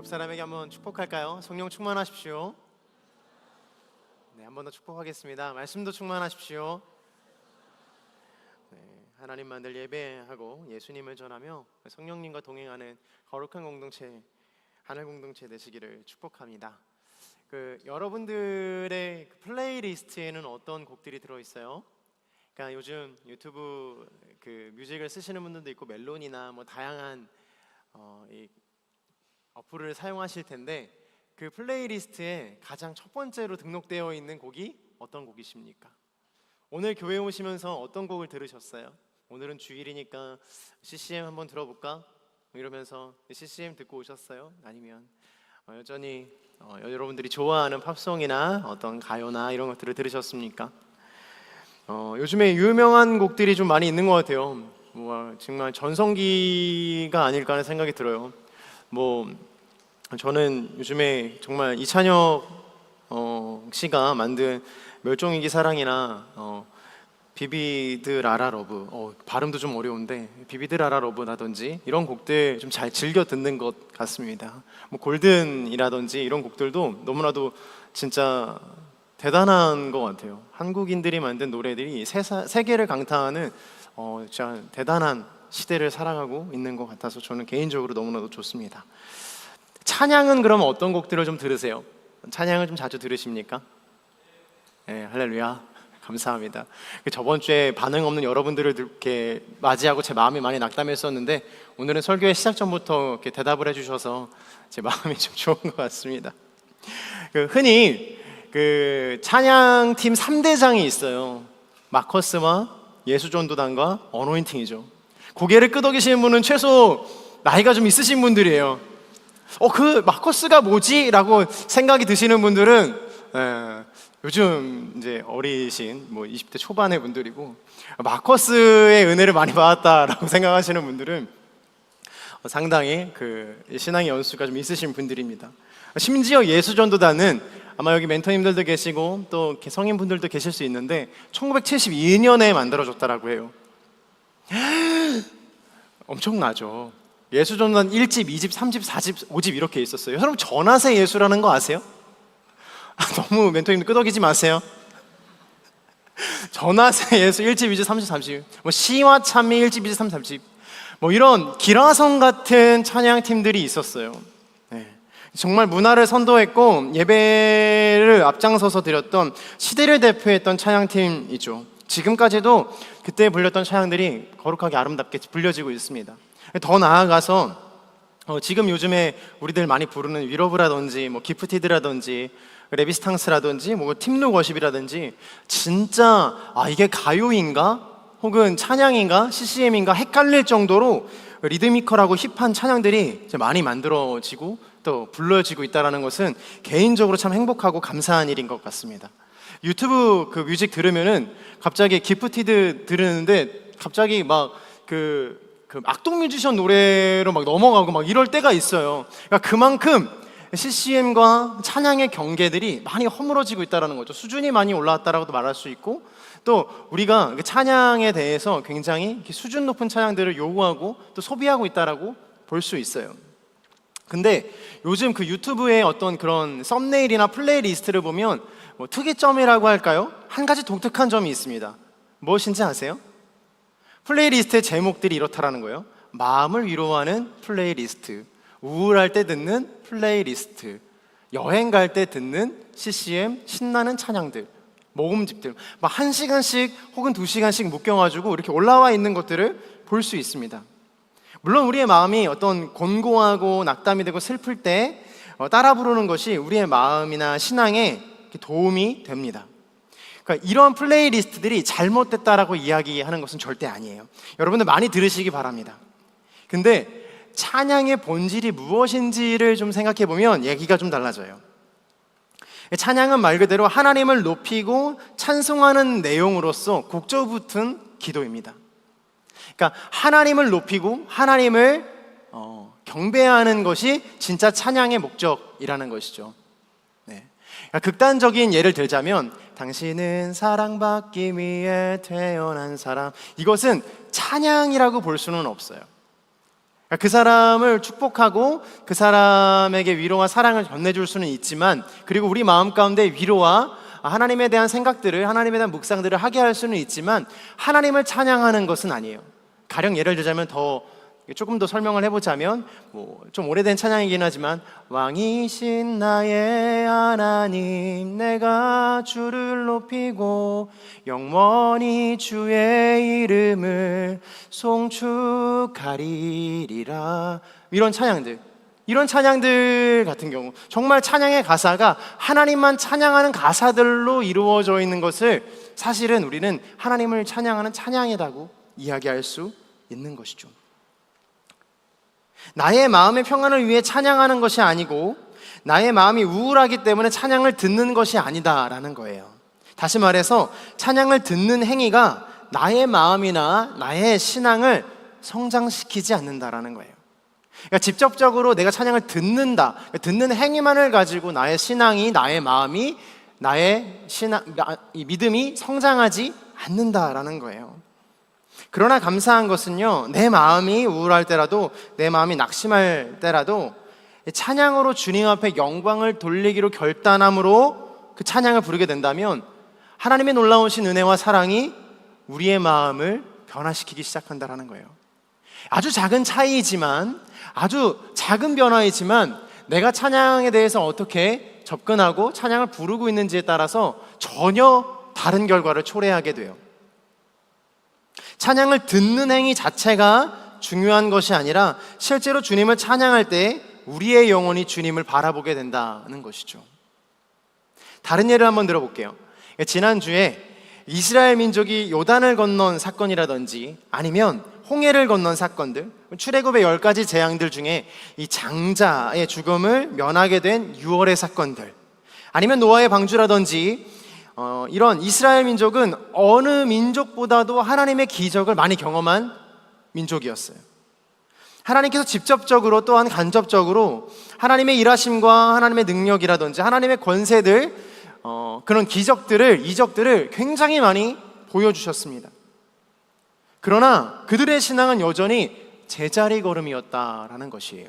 옆 사람에게 한번 축복할까요? 성령 충만하십시오. 네, 한 번 더 축복하겠습니다. 말씀도 충만하십시오. 네, 하나님만 늘 예배하고 예수님을 전하며 성령님과 동행하는 거룩한 공동체, 하늘 공동체 되시기를 축복합니다. 여러분들의 플레이리스트에는 어떤 곡들이 들어 있어요? 그러니까 요즘 유튜브 뮤직을 쓰시는 분들도 있고 멜론이나 뭐 다양한 이 어플을 사용하실 텐데 그 플레이리스트에 가장 첫 번째로 등록되어 있는 곡이 어떤 곡이십니까? 오늘 교회 오시면서 어떤 곡을 들으셨어요? 오늘은 주일이니까 CCM 한번 들어볼까? 이러면서 CCM 듣고 오셨어요? 아니면 여전히 여러분들이 좋아하는 팝송이나 어떤 가요나 이런 것들을 들으셨습니까? 요즘에 유명한 곡들이 좀 많이 있는 것 같아요. 정말 전성기가 아닐까 하는 생각이 들어요. 저는 요즘에 정말 이찬혁 씨가 만든 멸종위기 사랑이나 비비드 라라 러브, 발음도 좀 어려운데 비비드 라라 러브라든지 이런 곡들 좀 잘 즐겨 듣는 것 같습니다. 골든이라든지 이런 곡들도 너무나도 진짜 대단한 것 같아요. 한국인들이 만든 노래들이 세계를 강타하는 진짜 대단한 시대를 살아가고 있는 것 같아서 저는 개인적으로 너무나도 좋습니다. 찬양은 그럼 어떤 곡들을 좀 들으세요? 찬양을 좀 자주 들으십니까? 네, 할렐루야, 감사합니다. 저번 주에 반응 없는 여러분들을 이렇게 맞이하고 제 마음이 많이 낙담했었는데 오늘은 설교의 시작 전부터 이렇게 대답을 해주셔서 제 마음이 좀 좋은 것 같습니다. 흔히 찬양팀 3대장이 있어요. 마커스와 예수전도단과 어노인팅이죠. 고개를 끄덕이시는 분은 최소 나이가 좀 있으신 분들이에요. 마커스가 뭐지? 라고 생각이 드시는 분들은 요즘 이제 어리신 20대 초반의 분들이고, 마커스의 은혜를 많이 받았다라고 생각하시는 분들은 상당히 신앙의 연수가 좀 있으신 분들입니다. 심지어 예수전도단은 아마 여기 멘토님들도 계시고 또 성인분들도 계실 수 있는데 1972년에 만들어졌다라고 해요. 엄청나죠. 예수전도단 1집, 2집, 3집, 4집, 5집 이렇게 있었어요. 여러분 전하세 예수라는 거 아세요? 너무 멘토님들 끄덕이지 마세요. 전하세 예수 1집, 2집, 3집, 4집, 시와 찬미 1집, 2집, 3집, 4집, 이런 기라성 같은 찬양팀들이 있었어요. 정말 문화를 선도했고 예배를 앞장서서 드렸던 시대를 대표했던 찬양팀이죠. 지금까지도 그때 불렸던 찬양들이 거룩하게 아름답게 불려지고 있습니다. 더 나아가서 지금 요즘에 우리들 많이 부르는 위러브라든지 기프티드라든지 레비스탕스라든지 팀룩 워십이라든지 진짜 이게 가요인가 혹은 찬양인가 CCM인가 헷갈릴 정도로 리드미컬하고 힙한 찬양들이 많이 만들어지고 또 불러지고 있다는 것은 개인적으로 참 행복하고 감사한 일인 것 같습니다. 유튜브 뮤직 들으면은 갑자기 기프티드 들으는데 갑자기 악동 뮤지션 노래로 넘어가고 이럴 때가 있어요. 그러니까 그만큼 CCM과 찬양의 경계들이 많이 허물어지고 있다는 거죠. 수준이 많이 올라왔다라고도 말할 수 있고, 또 우리가 찬양에 대해서 굉장히 수준 높은 찬양들을 요구하고 또 소비하고 있다라고 볼 수 있어요. 근데 요즘 유튜브의 어떤 그런 썸네일이나 플레이리스트를 보면 특이점이라고 할까요? 한 가지 독특한 점이 있습니다. 무엇인지 아세요? 플레이리스트의 제목들이 이렇다라는 거예요. 마음을 위로하는 플레이리스트, 우울할 때 듣는 플레이리스트, 여행 갈 때 듣는 CCM 신나는 찬양들, 모음집들, 1시간씩 혹은 2시간씩 묶여가지고 이렇게 올라와 있는 것들을 볼 수 있습니다. 물론 우리의 마음이 어떤 곤고하고 낙담이 되고 슬플 때 따라 부르는 것이 우리의 마음이나 신앙에 도움이 됩니다. 그러니까 이런 플레이리스트들이 잘못됐다라고 이야기하는 것은 절대 아니에요. 여러분들 많이 들으시기 바랍니다. 근데 찬양의 본질이 무엇인지를 좀 생각해 보면 얘기가 좀 달라져요. 찬양은 말 그대로 하나님을 높이고 찬송하는 내용으로서 곡조 붙은 기도입니다. 그러니까 하나님을 높이고 하나님을 경배하는 것이 진짜 찬양의 목적이라는 것이죠. 그러니까 극단적인 예를 들자면 당신은 사랑받기 위해 태어난 사람, 이것은 찬양이라고 볼 수는 없어요. 그 사람을 축복하고 그 사람에게 위로와 사랑을 전해줄 수는 있지만, 그리고 우리 마음 가운데 위로와 하나님에 대한 생각들을, 하나님에 대한 묵상들을 하게 할 수는 있지만 하나님을 찬양하는 것은 아니에요. 가령 예를 들자면 조금 더 설명을 해보자면, 좀 오래된 찬양이긴 하지만, 왕이신 나의 하나님 내가 주를 높이고 영원히 주의 이름을 송축하리라, 이런 찬양들 같은 경우 정말 찬양의 가사가 하나님만 찬양하는 가사들로 이루어져 있는 것을 사실은 우리는 하나님을 찬양하는 찬양이라고 이야기할 수 있는 것이죠. 나의 마음의 평안을 위해 찬양하는 것이 아니고 나의 마음이 우울하기 때문에 찬양을 듣는 것이 아니다라는 거예요. 다시 말해서 찬양을 듣는 행위가 나의 마음이나 나의 신앙을 성장시키지 않는다라는 거예요. 그러니까 직접적으로 내가 찬양을 듣는다, 듣는 행위만을 가지고 나의 신앙이, 나의 마음이, 나의 이 믿음이 성장하지 않는다라는 거예요. 그러나 감사한 것은요, 내 마음이 우울할 때라도, 내 마음이 낙심할 때라도 찬양으로 주님 앞에 영광을 돌리기로 결단함으로 그 찬양을 부르게 된다면 하나님의 놀라우신 은혜와 사랑이 우리의 마음을 변화시키기 시작한다는 거예요. 아주 작은 차이이지만, 아주 작은 변화이지만 내가 찬양에 대해서 어떻게 접근하고 찬양을 부르고 있는지에 따라서 전혀 다른 결과를 초래하게 돼요. 찬양을 듣는 행위 자체가 중요한 것이 아니라 실제로 주님을 찬양할 때 우리의 영혼이 주님을 바라보게 된다는 것이죠. 다른 예를 한번 들어볼게요. 지난주에 이스라엘 민족이 요단을 건넌 사건이라든지 아니면 홍해를 건넌 사건들, 출애굽의 10가지 재앙들 중에 이 장자의 죽음을 면하게 된 6월의 사건들, 아니면 노아의 방주라든지, 이런 이스라엘 민족은 어느 민족보다도 하나님의 기적을 많이 경험한 민족이었어요. 하나님께서 직접적으로 또한 간접적으로 하나님의 일하심과 하나님의 능력이라든지 하나님의 권세들, 그런 기적들을, 이적들을 굉장히 많이 보여주셨습니다. 그러나 그들의 신앙은 여전히 제자리 걸음이었다라는 것이에요.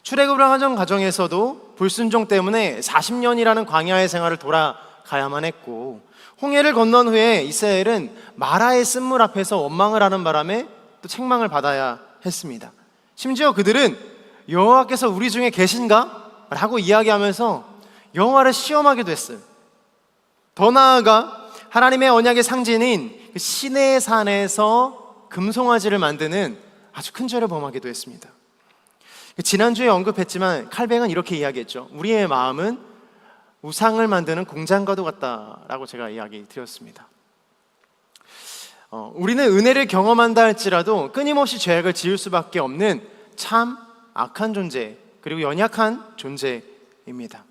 출애굽을 하던 과정에서도 불순종 때문에 40년이라는 광야의 생활을 돌아가야만 했고, 홍해를 건넌 후에 이스라엘은 마라의 쓴물 앞에서 원망을 하는 바람에 또 책망을 받아야 했습니다. 심지어 그들은 여호와께서 우리 중에 계신가? 라고 이야기하면서 여호와를 시험하기도 했어요. 더 나아가 하나님의 언약의 상징인 그 시내의 산에서 금송아지를 만드는 아주 큰 죄를 범하기도 했습니다. 지난주에 언급했지만 칼뱅은 이렇게 이야기했죠. 우리의 마음은 우상을 만드는 공장과도 같다라고 제가 이야기 드렸습니다. 우리는 은혜를 경험한다 할지라도 끊임없이 죄악을 지을 수밖에 없는 참 악한 존재, 그리고 연약한 존재입니다.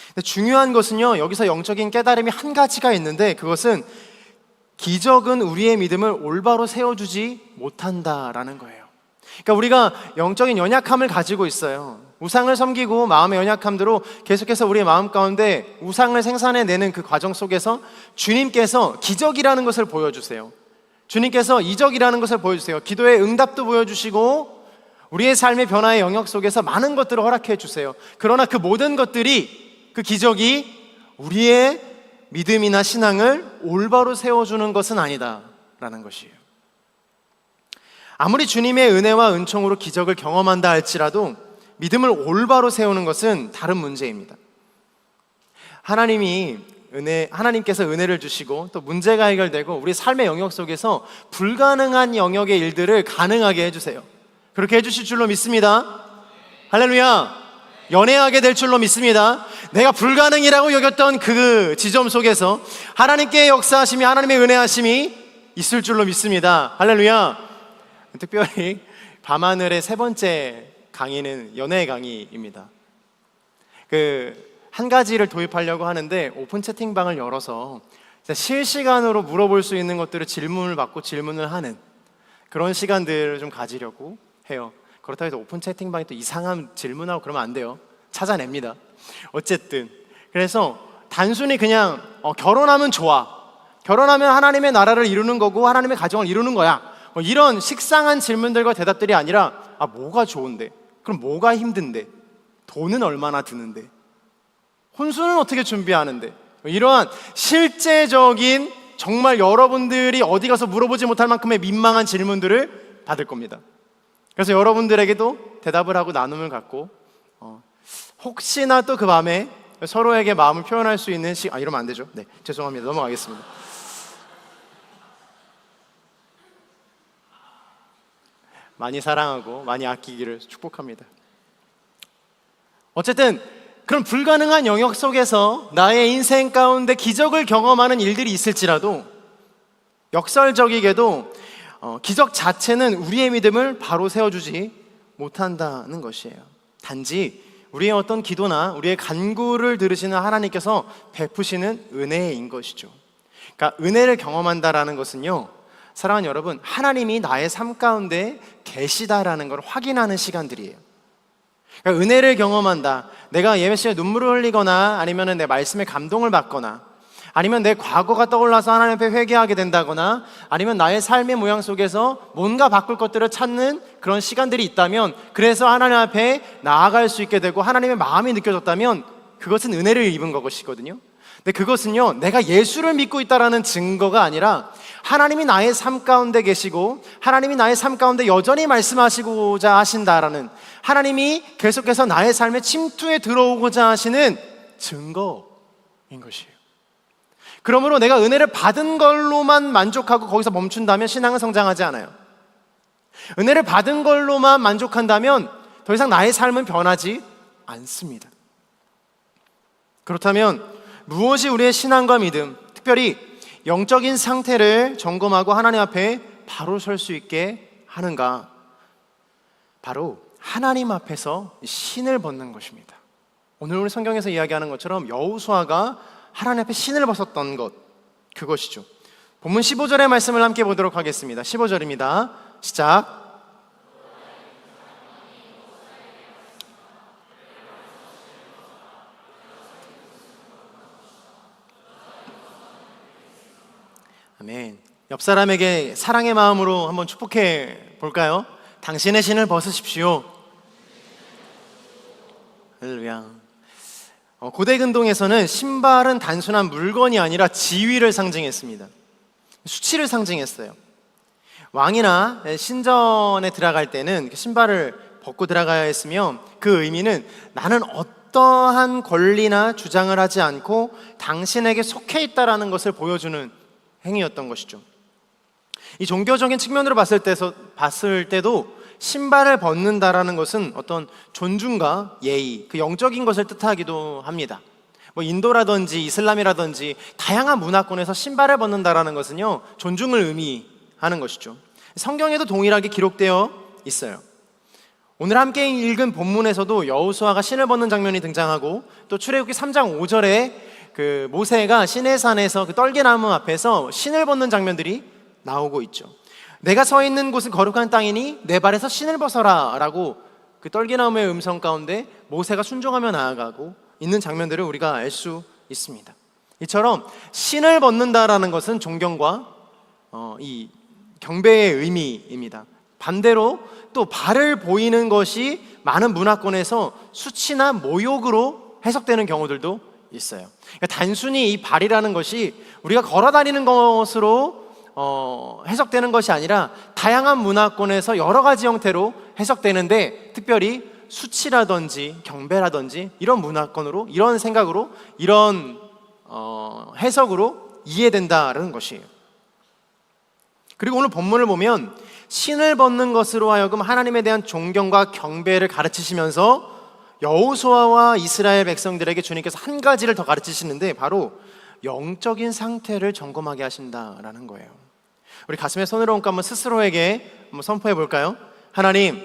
근데 중요한 것은요, 여기서 영적인 깨달음이 한 가지가 있는데, 그것은 기적은 우리의 믿음을 올바로 세워주지 못한다라는 거예요. 그러니까 우리가 영적인 연약함을 가지고 있어요. 우상을 섬기고 마음의 연약함대로 계속해서 우리의 마음 가운데 우상을 생산해내는 그 과정 속에서 주님께서 기적이라는 것을 보여주세요. 주님께서 이적이라는 것을 보여주세요. 기도의 응답도 보여주시고 우리의 삶의 변화의 영역 속에서 많은 것들을 허락해 주세요. 그러나 그 모든 것들이, 그 기적이 우리의 믿음이나 신앙을 올바로 세워주는 것은 아니다라는 것이에요. 아무리 주님의 은혜와 은총으로 기적을 경험한다 할지라도 믿음을 올바로 세우는 것은 다른 문제입니다. 하나님께서 은혜를 주시고 또 문제가 해결되고 우리 삶의 영역 속에서 불가능한 영역의 일들을 가능하게 해주세요. 그렇게 해주실 줄로 믿습니다. 할렐루야. 연애하게 될 줄로 믿습니다. 내가 불가능이라고 여겼던 그 지점 속에서 하나님께의 역사하심이, 하나님의 은혜하심이 있을 줄로 믿습니다. 할렐루야. 특별히 밤하늘의 세 번째 강의는 연애 강의입니다. 한 가지를 도입하려고 하는데 오픈 채팅방을 열어서 실시간으로 물어볼 수 있는 것들을 질문을 받고 질문을 하는 그런 시간들을 좀 가지려고 해요. 그렇다고 해서 오픈 채팅방에 또 이상한 질문하고 그러면 안 돼요. 찾아냅니다. 어쨌든 그래서 단순히 그냥 결혼하면 좋아, 결혼하면 하나님의 나라를 이루는 거고 하나님의 가정을 이루는 거야, 뭐 이런 식상한 질문들과 대답들이 아니라 뭐가 좋은데? 그럼 뭐가 힘든데? 돈은 얼마나 드는데? 혼수는 어떻게 준비하는데? 뭐 이러한 실제적인 정말 여러분들이 어디 가서 물어보지 못할 만큼의 민망한 질문들을 받을 겁니다. 그래서 여러분들에게도 대답을 하고 나눔을 갖고 혹시나 또 그 밤에 서로에게 마음을 표현할 수 있는 이러면 안 되죠. 네, 죄송합니다. 넘어가겠습니다. 많이 사랑하고 많이 아끼기를 축복합니다. 어쨌든 그런 불가능한 영역 속에서 나의 인생 가운데 기적을 경험하는 일들이 있을지라도 역설적이게도 기적 자체는 우리의 믿음을 바로 세워주지 못한다는 것이에요. 단지 우리의 어떤 기도나 우리의 간구를 들으시는 하나님께서 베푸시는 은혜인 것이죠. 그러니까 은혜를 경험한다라는 것은요, 사랑하는 여러분, 하나님이 나의 삶 가운데 계시다라는 걸 확인하는 시간들이에요. 그러니까 은혜를 경험한다. 내가 예배 시간에 눈물을 흘리거나 아니면 내 말씀에 감동을 받거나 아니면 내 과거가 떠올라서 하나님 앞에 회개하게 된다거나 아니면 나의 삶의 모양 속에서 뭔가 바꿀 것들을 찾는 그런 시간들이 있다면, 그래서 하나님 앞에 나아갈 수 있게 되고 하나님의 마음이 느껴졌다면 그것은 은혜를 입은 것이거든요. 근데 그것은요, 내가 예수를 믿고 있다라는 증거가 아니라 하나님이 나의 삶 가운데 계시고 하나님이 나의 삶 가운데 여전히 말씀하시고자 하신다라는, 하나님이 계속해서 나의 삶에 침투해 들어오고자 하시는 증거인 것이에요. 그러므로 내가 은혜를 받은 걸로만 만족하고 거기서 멈춘다면 신앙은 성장하지 않아요. 은혜를 받은 걸로만 만족한다면 더 이상 나의 삶은 변하지 않습니다. 그렇다면 무엇이 우리의 신앙과 믿음, 특별히 영적인 상태를 점검하고 하나님 앞에 바로 설 수 있게 하는가? 바로 하나님 앞에서 신을 벗는 것입니다. 오늘 우리 성경에서 이야기하는 것처럼 여호수아가 하나님 앞에 신을 벗었던 것, 그것이죠. 본문 15절의 말씀을 함께 보도록 하겠습니다. 15절입니다. 시작. 아멘. 옆 사람에게 사랑의 마음으로 한번 축복해 볼까요? 당신의 신을 벗으십시오. 할렐루야. 고대 근동에서는 신발은 단순한 물건이 아니라 지위를 상징했습니다. 수치를 상징했어요. 왕이나 신전에 들어갈 때는 신발을 벗고 들어가야 했으며, 그 의미는 나는 어떠한 권리나 주장을 하지 않고 당신에게 속해 있다라는 것을 보여주는 행위였던 것이죠. 이 종교적인 측면으로 봤을 때도 신발을 벗는다라는 것은 어떤 존중과 예의, 그 영적인 것을 뜻하기도 합니다. 뭐 인도라든지 이슬람이라든지 다양한 문화권에서 신발을 벗는다라는 것은요, 존중을 의미하는 것이죠. 성경에도 동일하게 기록되어 있어요. 오늘 함께 읽은 본문에서도 여호수아가 신을 벗는 장면이 등장하고, 또 출애굽기 3장 5절에 그 모세가 시내산에서 그 떨기나무 앞에서 신을 벗는 장면들이 나오고 있죠. 내가 서 있는 곳은 거룩한 땅이니 내 발에서 신을 벗어라 라고 그 떨기나무의 음성 가운데 모세가 순종하며 나아가고 있는 장면들을 우리가 알 수 있습니다. 이처럼 신을 벗는다라는 것은 존경과 이 경배의 의미입니다. 반대로 또 발을 보이는 것이 많은 문화권에서 수치나 모욕으로 해석되는 경우들도 있어요. 그러니까 단순히 이 발이라는 것이 우리가 걸어 다니는 것으로 해석되는 것이 아니라 다양한 문화권에서 여러 가지 형태로 해석되는데, 특별히 수치라든지 경배라든지 이런 문화권으로, 이런 생각으로, 이런 해석으로 이해된다는 것이에요. 그리고 오늘 본문을 보면 신을 벗는 것으로 하여금 하나님에 대한 존경과 경배를 가르치시면서 여호수아와 이스라엘 백성들에게 주님께서 한 가지를 더 가르치시는데, 바로 영적인 상태를 점검하게 하신다라는 거예요. 우리 가슴에 손을 얹고 한번 스스로에게 한번 선포해 볼까요? 하나님,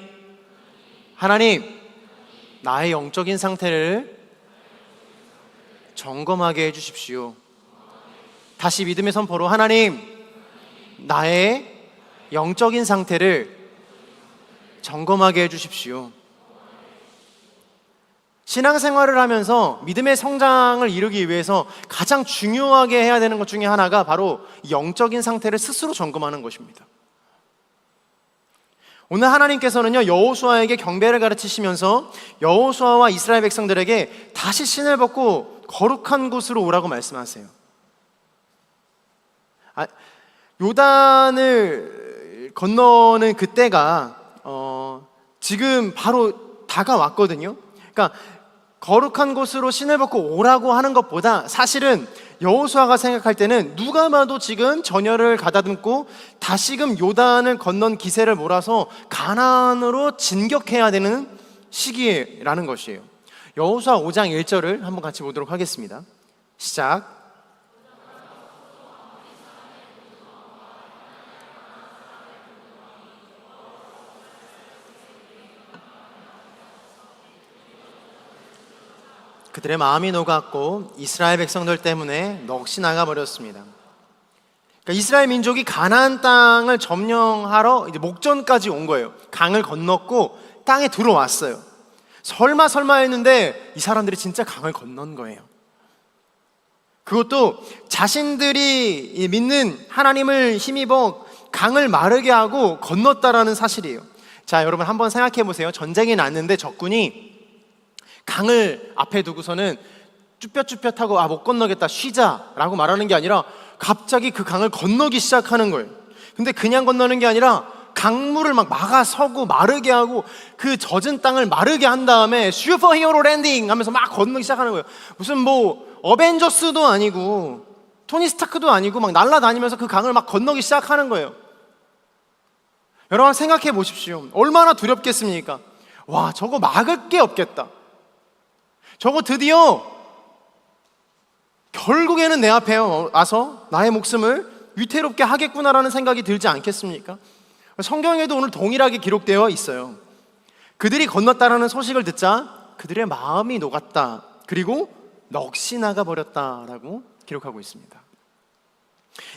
나의 영적인 상태를 점검하게 해주십시오. 다시 믿음의 선포로, 하나님, 나의 영적인 상태를 점검하게 해주십시오. 신앙생활을 하면서 믿음의 성장을 이루기 위해서 가장 중요하게 해야 되는 것 중에 하나가 바로 영적인 상태를 스스로 점검하는 것입니다. 오늘 하나님께서는요, 여호수아에게 경배를 가르치시면서 여호수아와 이스라엘 백성들에게 다시 신을 벗고 거룩한 곳으로 오라고 말씀하세요. 요단을 건너는 그때가 지금 바로 다가왔거든요. 그러니까 거룩한 곳으로 신을 벗고 오라고 하는 것보다 사실은 여호수아가 생각할 때는 누가 봐도 지금 전열을 가다듬고 다시금 요단을 건넌 기세를 몰아서 가나안으로 진격해야 되는 시기라는 것이에요. 여호수아 5장 1절을 한번 같이 보도록 하겠습니다. 시작. 그들의 마음이 녹았고 이스라엘 백성들 때문에 넋이 나가버렸습니다. 그러니까 이스라엘 민족이 가나안 땅을 점령하러 이제 목전까지 온 거예요. 강을 건넜고 땅에 들어왔어요. 설마 했는데 이 사람들이 진짜 강을 건넌 거예요. 그것도 자신들이 믿는 하나님을 힘입어 강을 마르게 하고 건넜다라는 사실이에요. 자, 여러분 한번 생각해 보세요. 전쟁이 났는데 적군이 강을 앞에 두고서는 쭈뼛쭈뼛하고 못 건너겠다, 쉬자라고 말하는 게 아니라 갑자기 그 강을 건너기 시작하는 거예요. 근데 그냥 건너는 게 아니라 강물을 막 막아서고 마르게 하고 그 젖은 땅을 마르게 한 다음에 슈퍼 히어로 랜딩 하면서 막 건너기 시작하는 거예요. 무슨 뭐 어벤져스도 아니고 토니 스타크도 아니고 막 날아다니면서 그 강을 막 건너기 시작하는 거예요. 여러분 생각해 보십시오. 얼마나 두렵겠습니까? 와, 저거 막을 게 없겠다. 저거 드디어 결국에는 내 앞에 와서 나의 목숨을 위태롭게 하겠구나라는 생각이 들지 않겠습니까? 성경에도 오늘 동일하게 기록되어 있어요. 그들이 건넜다라는 소식을 듣자 그들의 마음이 녹았다. 그리고 넋이 나가버렸다라고 기록하고 있습니다.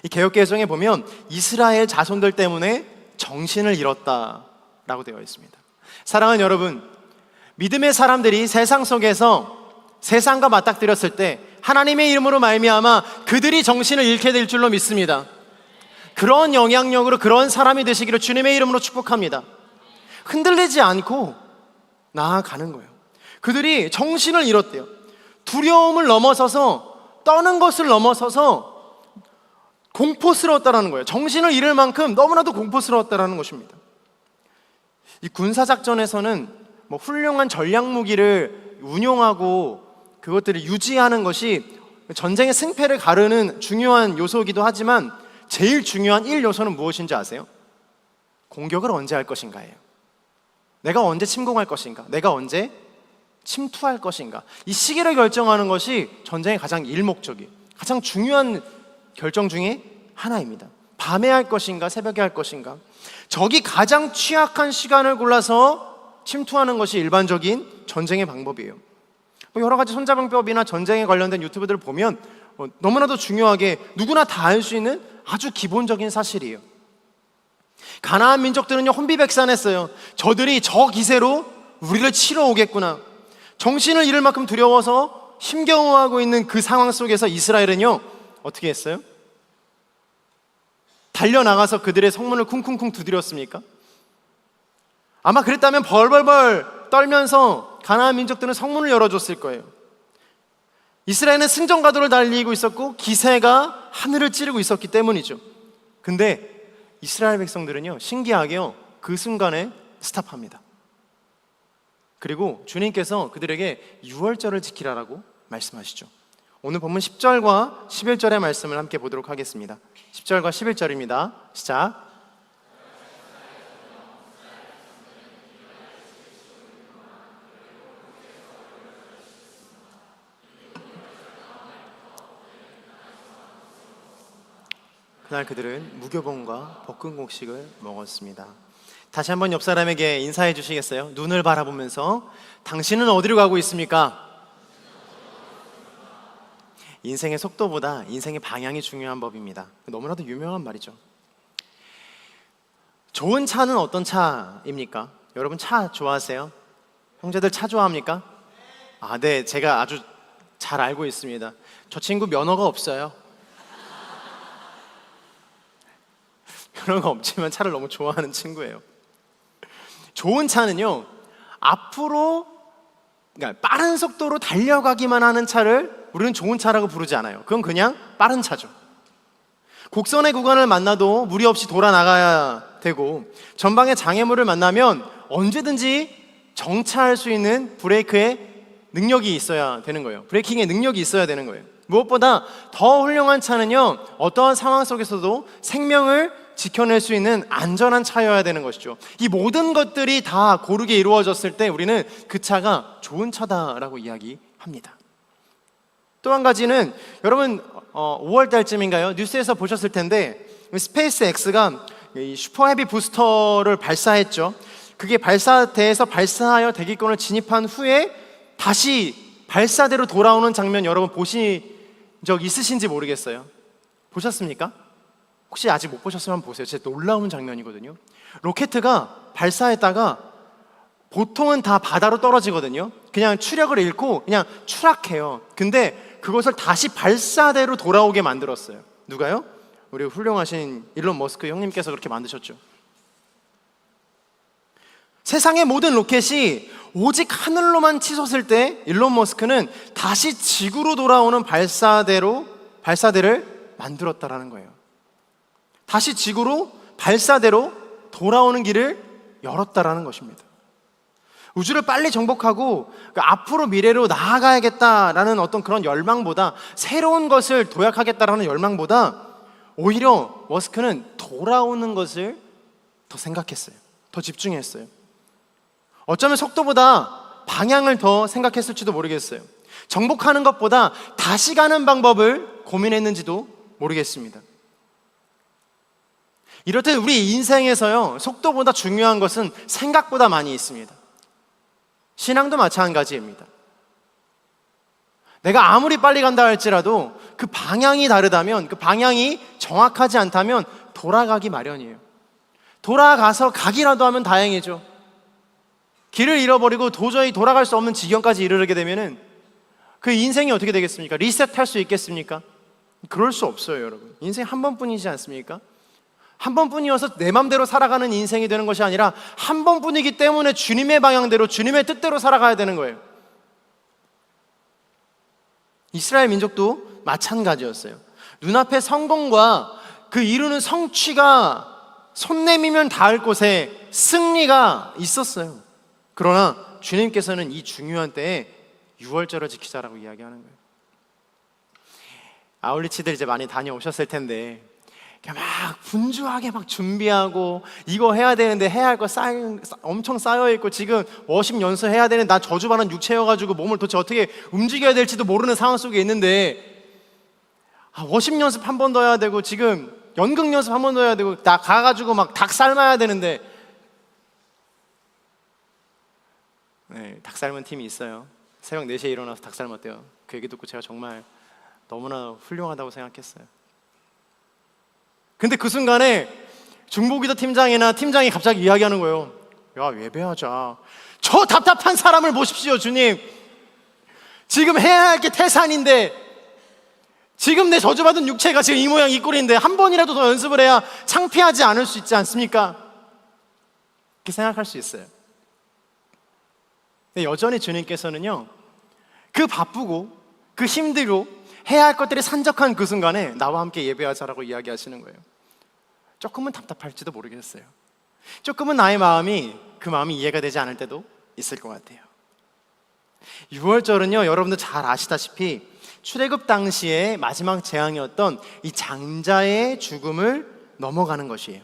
이 개역개정에 보면 이스라엘 자손들 때문에 정신을 잃었다라고 되어 있습니다. 사랑하는 여러분, 믿음의 사람들이 세상 속에서 세상과 맞닥뜨렸을 때 하나님의 이름으로 말미암아 그들이 정신을 잃게 될 줄로 믿습니다. 그런 영향력으로 그런 사람이 되시기를 주님의 이름으로 축복합니다. 흔들리지 않고 나아가는 거예요. 그들이 정신을 잃었대요. 두려움을 넘어서서, 떠는 것을 넘어서서 공포스러웠다라는 거예요. 정신을 잃을 만큼 너무나도 공포스러웠다라는 것입니다. 이 군사작전에서는 뭐 훌륭한 전략 무기를 운용하고 그것들을 유지하는 것이 전쟁의 승패를 가르는 중요한 요소이기도 하지만 제일 중요한 1요소는 무엇인지 아세요? 공격을 언제 할 것인가예요. 내가 언제 침공할 것인가, 내가 언제 침투할 것인가, 이 시기를 결정하는 것이 전쟁의 가장 일목적이, 가장 중요한 결정 중에 하나입니다. 밤에 할 것인가, 새벽에 할 것인가. 적이 가장 취약한 시간을 골라서 침투하는 것이 일반적인 전쟁의 방법이에요. 여러 가지 손자병법이나 전쟁에 관련된 유튜브들을 보면 너무나도 중요하게 누구나 다 알 수 있는 아주 기본적인 사실이에요. 가나안 민족들은요, 혼비백산했어요. 저들이 저 기세로 우리를 치러 오겠구나. 정신을 잃을 만큼 두려워서 힘겨워하고 있는 그 상황 속에서 이스라엘은요, 어떻게 했어요? 달려나가서 그들의 성문을 쿵쿵쿵 두드렸습니까? 아마 그랬다면 벌벌벌 떨면서 가나안 민족들은 성문을 열어줬을 거예요. 이스라엘은 승전가도를 달리고 있었고 기세가 하늘을 찌르고 있었기 때문이죠. 근데 이스라엘 백성들은요, 신기하게요, 그 순간에 스탑합니다. 그리고 주님께서 그들에게 유월절을 지키라라고 말씀하시죠. 오늘 본문 10절과 11절의 말씀을 함께 보도록 하겠습니다. 10절과 11절입니다. 시작. 그날 그들은 무교봉과 볶은 곡식을 먹었습니다. 다시 한번 옆 사람에게 인사해 주시겠어요? 눈을 바라보면서 당신은 어디로 가고 있습니까? 인생의 속도보다 인생의 방향이 중요한 법입니다. 너무나도 유명한 말이죠. 좋은 차는 어떤 차입니까? 여러분 차 좋아하세요? 형제들 차 좋아합니까? 네, 제가 아주 잘 알고 있습니다. 저 친구 면허가 없어요. 면허가 없지만 차를 너무 좋아하는 친구예요. 좋은 차는요, 앞으로 그러니까 빠른 속도로 달려가기만 하는 차를 우리는 좋은 차라고 부르지 않아요. 그건 그냥 빠른 차죠. 곡선의 구간을 만나도 무리 없이 돌아 나가야 되고, 전방에 장애물을 만나면 언제든지 정차할 수 있는 브레이크의 능력이 있어야 되는 거예요. 브레이킹의 능력이 있어야 되는 거예요. 무엇보다 더 훌륭한 차는요, 어떠한 상황 속에서도 생명을 지켜낼 수 있는 안전한 차여야 되는 것이죠. 이 모든 것들이 다 고르게 이루어졌을 때 우리는 그 차가 좋은 차다라고 이야기합니다. 또 한 가지는 여러분 5월 달쯤인가요? 뉴스에서 보셨을 텐데 스페이스 X가 이 슈퍼 헤비 부스터를 발사했죠. 그게 발사대에서 발사하여 대기권을 진입한 후에 다시 발사대로 돌아오는 장면 여러분 보신 적 있으신지 모르겠어요. 보셨습니까? 혹시 아직 못 보셨으면 한번 보세요. 진짜 놀라운 장면이거든요. 로켓가 발사했다가 보통은 다 바다로 떨어지거든요. 그냥 추력을 잃고 그냥 추락해요. 근데 그것을 다시 발사대로 돌아오게 만들었어요. 누가요? 우리 훌륭하신 일론 머스크 형님께서 그렇게 만드셨죠. 세상의 모든 로켓이 오직 하늘로만 치솟을 때 일론 머스크는 다시 지구로 돌아오는 발사대를 만들었다라는 거예요. 다시 지구로 발사대로 돌아오는 길을 열었다라는 것입니다. 우주를 빨리 정복하고 앞으로 미래로 나아가야겠다라는 어떤 그런 열망보다, 새로운 것을 도약하겠다라는 열망보다 오히려 머스크는 돌아오는 것을 더 생각했어요. 더 집중했어요. 어쩌면 속도보다 방향을 더 생각했을지도 모르겠어요. 정복하는 것보다 다시 가는 방법을 고민했는지도 모르겠습니다. 이렇듯 우리 인생에서요, 속도보다 중요한 것은 생각보다 많이 있습니다. 신앙도 마찬가지입니다. 내가 아무리 빨리 간다 할지라도 그 방향이 다르다면, 그 방향이 정확하지 않다면 돌아가기 마련이에요. 돌아가서 가기라도 하면 다행이죠. 길을 잃어버리고 도저히 돌아갈 수 없는 지경까지 이르게 되면은 그 인생이 어떻게 되겠습니까? 리셋할 수 있겠습니까? 그럴 수 없어요, 여러분. 인생 한 번뿐이지 않습니까? 한 번뿐이어서 내 맘대로 살아가는 인생이 되는 것이 아니라 한 번뿐이기 때문에 주님의 방향대로, 주님의 뜻대로 살아가야 되는 거예요. 이스라엘 민족도 마찬가지였어요. 눈앞에 성공과 그 이루는 성취가 손 내밀면 닿을 곳에 승리가 있었어요. 그러나 주님께서는 이 중요한 때에 유월절을 지키자라고 이야기하는 거예요. 아울리치들 이제 많이 다녀오셨을 텐데 막 분주하게 막 준비하고 이거 해야 되는데 해야 할 거 엄청 쌓여있고 지금 워십 연습해야 되는 나 저주받은 육체여가지고 몸을 도대체 어떻게 움직여야 될지도 모르는 상황 속에 있는데 워십 연습 한 번 더 해야 되고 지금 연극 연습 한 번 더 해야 되고 나 가가지고 막 닭 삶아야 되는데 네, 닭 삶은 팀이 있어요. 새벽 4시에 일어나서 닭 삶았대요. 그 얘기 듣고 제가 정말 너무나 훌륭하다고 생각했어요. 근데 그 순간에 중보기도 팀장이나 팀장이 갑자기 이야기하는 거예요. 야, 예배하자. 저 답답한 사람을 보십시오, 주님. 지금 해야 할 게 태산인데, 지금 내 저주받은 육체가 지금 이 모양 이 꼴인데 한 번이라도 더 연습을 해야 창피하지 않을 수 있지 않습니까? 이렇게 생각할 수 있어요. 근데 여전히 주님께서는요, 그 바쁘고 그 힘들고 해야 할 것들이 산적한 그 순간에 나와 함께 예배하자라고 이야기하시는 거예요. 조금은 답답할지도 모르겠어요. 조금은 나의 마음이 그 마음이 이해가 되지 않을 때도 있을 것 같아요. 유월절은요, 여러분들 잘 아시다시피 출애굽 당시의 마지막 재앙이었던 이 장자의 죽음을 넘어가는 것이에요.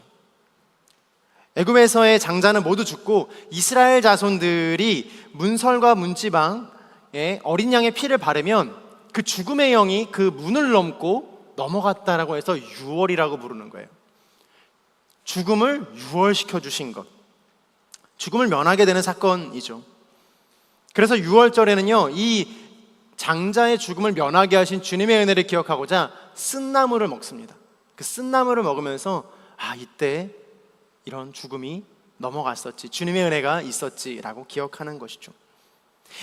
애굽에서의 장자는 모두 죽고 이스라엘 자손들이 문설과 문지방에 어린 양의 피를 바르면 그 죽음의 영이 그 문을 넘고 넘어갔다라고 해서 유월이라고 부르는 거예요. 죽음을 유월시켜 주신 것, 죽음을 면하게 되는 사건이죠. 그래서 유월절에는요, 이 장자의 죽음을 면하게 하신 주님의 은혜를 기억하고자 쓴나물을 먹습니다. 그 쓴나물을 먹으면서 이때 이런 죽음이 넘어갔었지, 주님의 은혜가 있었지라고 기억하는 것이죠.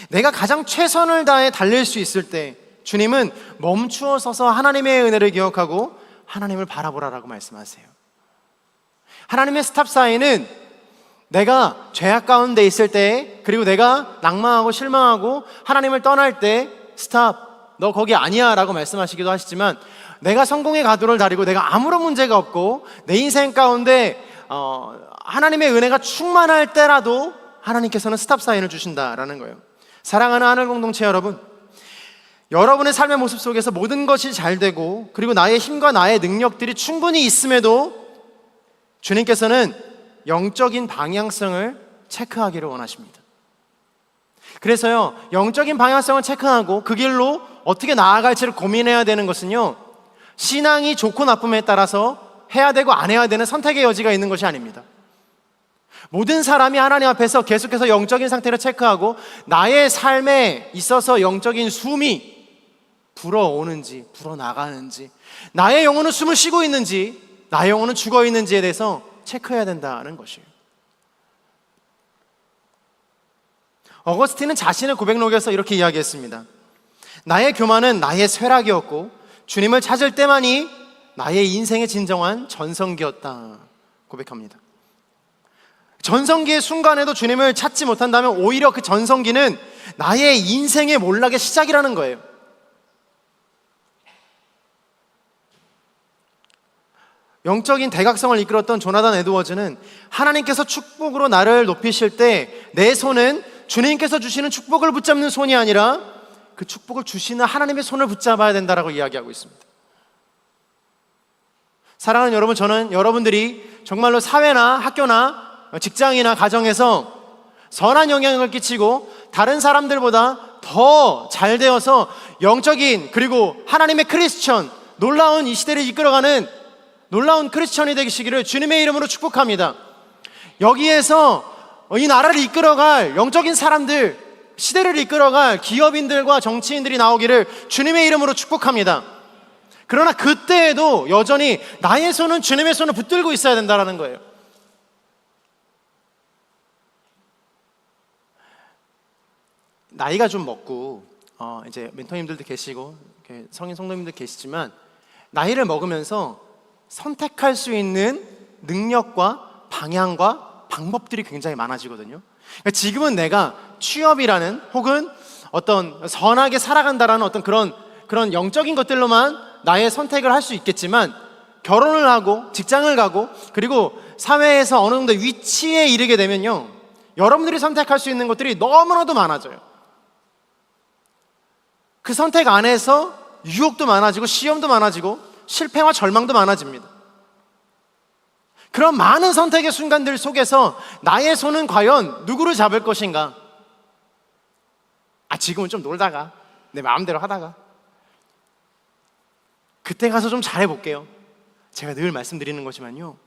내가 가장 최선을 다해 달릴 수 있을 때 주님은 멈추어 서서 하나님의 은혜를 기억하고 하나님을 바라보라라고 말씀하세요. 하나님의 스탑사인은 내가 죄악 가운데 있을 때, 그리고 내가 낭망하고 실망하고 하나님을 떠날 때 스탑, 너 거기 아니야 라고 말씀하시기도 하시지만, 내가 성공의 가도를 다리고 내가 아무런 문제가 없고 내 인생 가운데 하나님의 은혜가 충만할 때라도 하나님께서는 스탑 사인을 주신다라는 거예요. 사랑하는 하늘 공동체 여러분, 여러분의 삶의 모습 속에서 모든 것이 잘 되고, 그리고 나의 힘과 나의 능력들이 충분히 있음에도 주님께서는 영적인 방향성을 체크하기를 원하십니다. 그래서요, 영적인 방향성을 체크하고 그 길로 어떻게 나아갈지를 고민해야 되는 것은요, 신앙이 좋고 나쁨에 따라서 해야 되고 안 해야 되는 선택의 여지가 있는 것이 아닙니다. 모든 사람이 하나님 앞에서 계속해서 영적인 상태를 체크하고 나의 삶에 있어서 영적인 숨이 불어오는지 불어나가는지, 나의 영혼은 숨을 쉬고 있는지 나의 영혼은 죽어 있는지에 대해서 체크해야 된다는 것이에요. 어거스틴은 자신의 고백록에서 이렇게 이야기했습니다. 나의 교만은 나의 쇠락이었고 주님을 찾을 때만이 나의 인생의 진정한 전성기였다 고백합니다. 전성기의 순간에도 주님을 찾지 못한다면 오히려 그 전성기는 나의 인생의 몰락의 시작이라는 거예요. 영적인 대각성을 이끌었던 조나단 에드워즈는 하나님께서 축복으로 나를 높이실 때 내 손은 주님께서 주시는 축복을 붙잡는 손이 아니라 그 축복을 주시는 하나님의 손을 붙잡아야 된다라고 이야기하고 있습니다. 사랑하는 여러분, 저는 여러분들이 정말로 사회나 학교나 직장이나 가정에서 선한 영향을 끼치고 다른 사람들보다 더 잘 되어서 영적인, 그리고 하나님의 크리스천, 놀라운 이 시대를 이끌어가는 놀라운 크리스천이 되시기를 주님의 이름으로 축복합니다. 여기에서 이 나라를 이끌어갈 영적인 사람들, 시대를 이끌어갈 기업인들과 정치인들이 나오기를 주님의 이름으로 축복합니다. 그러나 그때에도 여전히 나의 손은 주님의 손을 붙들고 있어야 된다는 거예요. 나이가 좀 먹고 이제 멘토님들도 계시고 성인 성도님들 계시지만, 나이를 먹으면서 선택할 수 있는 능력과 방향과 방법들이 굉장히 많아지거든요. 그러니까 지금은 내가 취업이라는, 혹은 어떤 선하게 살아간다라는 어떤 그런 영적인 것들로만 나의 선택을 할 수 있겠지만, 결혼을 하고 직장을 가고 그리고 사회에서 어느 정도 위치에 이르게 되면요, 여러분들이 선택할 수 있는 것들이 너무나도 많아져요. 그 선택 안에서 유혹도 많아지고 시험도 많아지고 실패와 절망도 많아집니다. 그런 많은 선택의 순간들 속에서 나의 손은 과연 누구를 잡을 것인가? 지금은 좀 놀다가 내 마음대로 하다가 그때 가서 좀 잘해볼게요. 제가 늘 말씀드리는 거지만요,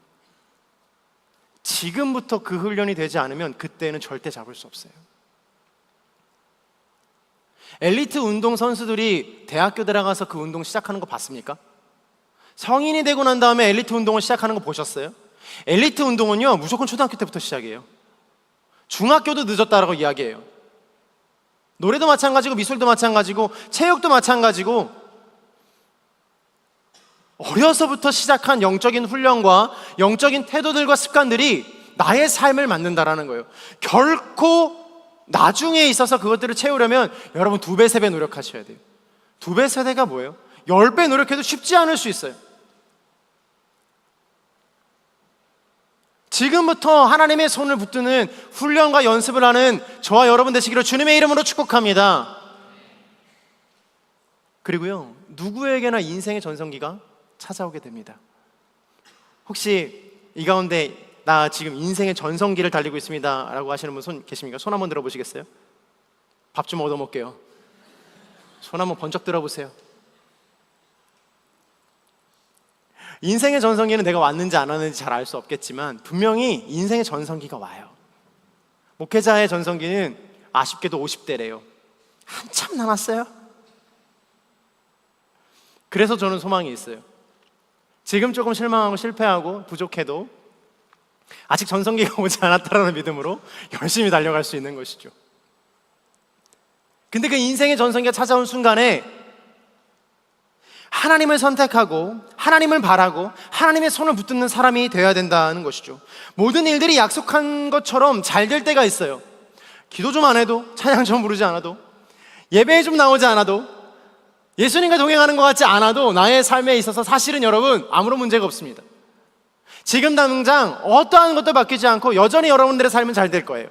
지금부터 그 훈련이 되지 않으면 그때는 절대 잡을 수 없어요. 엘리트 운동 선수들이 대학교 들어가서 그 운동 시작하는 거 봤습니까? 성인이 되고 난 다음에 엘리트 운동을 시작하는 거 보셨어요? 엘리트 운동은요, 무조건 초등학교 때부터 시작이에요. 중학교도 늦었다라고 이야기해요. 노래도 마찬가지고 미술도 마찬가지고 체육도 마찬가지고, 어려서부터 시작한 영적인 훈련과 영적인 태도들과 습관들이 나의 삶을 만든다라는 거예요. 결코 나중에 있어서 그것들을 채우려면 여러분 2배, 3배 노력하셔야 돼요. 2배, 3배가 뭐예요? 10배 노력해도 쉽지 않을 수 있어요. 지금부터 하나님의 손을 붙드는 훈련과 연습을 하는 저와 여러분 되시기를 주님의 이름으로 축복합니다. 그리고요, 누구에게나 인생의 전성기가 찾아오게 됩니다. 혹시 이 가운데 나 지금 인생의 전성기를 달리고 있습니다 라고 하시는 분 손 계십니까? 손 한번 들어보시겠어요? 밥 좀 얻어먹게요. 손 한번 번쩍 들어보세요. 인생의 전성기는 내가 왔는지 안 왔는지 잘 알 수 없겠지만 분명히 인생의 전성기가 와요. 목회자의 전성기는 아쉽게도 50대래요. 한참 남았어요. 그래서 저는 소망이 있어요. 지금 조금 실망하고 실패하고 부족해도 아직 전성기가 오지 않았다라는 믿음으로 열심히 달려갈 수 있는 것이죠. 근데 그 인생의 전성기가 찾아온 순간에 하나님을 선택하고 하나님을 바라고 하나님의 손을 붙드는 사람이 되어야 된다는 것이죠. 모든 일들이 약속한 것처럼 잘 될 때가 있어요. 기도 좀 안 해도, 찬양 좀 부르지 않아도, 예배에 좀 나오지 않아도, 예수님과 동행하는 것 같지 않아도 나의 삶에 있어서 사실은 여러분 아무런 문제가 없습니다. 지금 당장 어떠한 것도 바뀌지 않고 여전히 여러분들의 삶은 잘 될 거예요.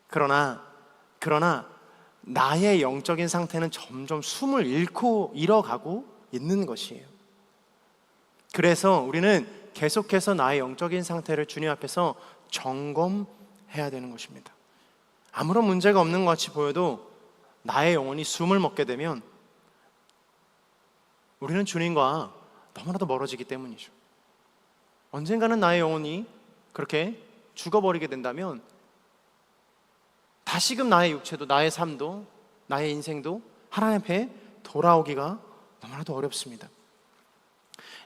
그러나 나의 영적인 상태는 점점 숨을 잃어가고 있는 것이에요. 그래서 우리는 계속해서 나의 영적인 상태를 주님 앞에서 점검해야 되는 것입니다. 아무런 문제가 없는 것 같이 보여도 나의 영혼이 숨을 먹게 되면 우리는 주님과 너무나도 멀어지기 때문이죠. 언젠가는 나의 영혼이 그렇게 죽어버리게 된다면 다시금 나의 육체도, 나의 삶도, 나의 인생도 하나님 앞에 돌아오기가 너무나도 어렵습니다.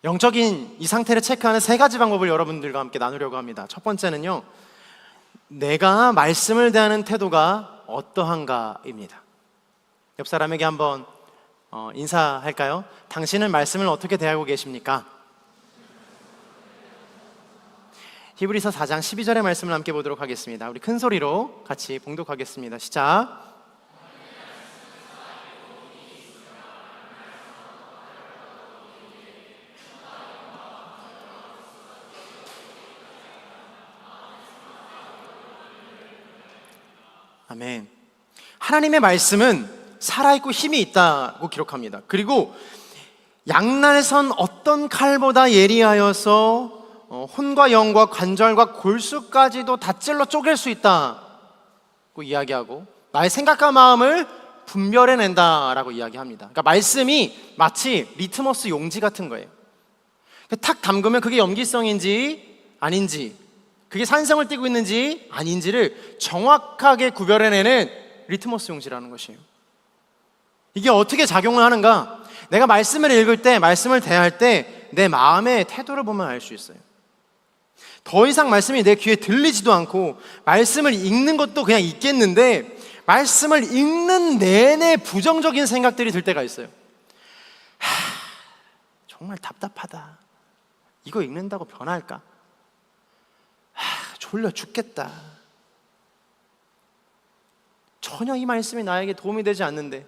영적인 이 상태를 체크하는 3가지 방법을 여러분들과 함께 나누려고 합니다. 첫 번째는요, 내가 말씀을 대하는 태도가 어떠한가입니다. 옆 사람에게 한번 인사할까요? 당신은 말씀을 어떻게 대하고 계십니까? 히브리서 4장 12절의 말씀을 함께 보도록 하겠습니다. 우리 큰 소리로 같이 봉독하겠습니다. 시작. 아멘. 하나님의 말씀은 살아있고 힘이 있다고 기록합니다. 그리고 양날선 어떤 칼보다 예리하여서 혼과 영과 관절과 골수까지도 다 찔러 쪼갤 수 있다고 이야기하고 나의 생각과 마음을 분별해낸다라고 이야기합니다. 그러니까 말씀이 마치 리트머스 용지 같은 거예요. 탁 담그면 그게 염기성인지 아닌지, 그게 산성을 띠고 있는지 아닌지를 정확하게 구별해내는 리트머스 용지라는 것이에요. 이게 어떻게 작용을 하는가? 내가 말씀을 읽을 때, 말씀을 대할 때 내 마음의 태도를 보면 알 수 있어요. 더 이상 말씀이 내 귀에 들리지도 않고 말씀을 읽는 것도 그냥 읽겠는데 말씀을 읽는 내내 부정적인 생각들이 들 때가 있어요. 정말 답답하다. 이거 읽는다고 변할까? 졸려 죽겠다. 전혀 이 말씀이 나에게 도움이 되지 않는데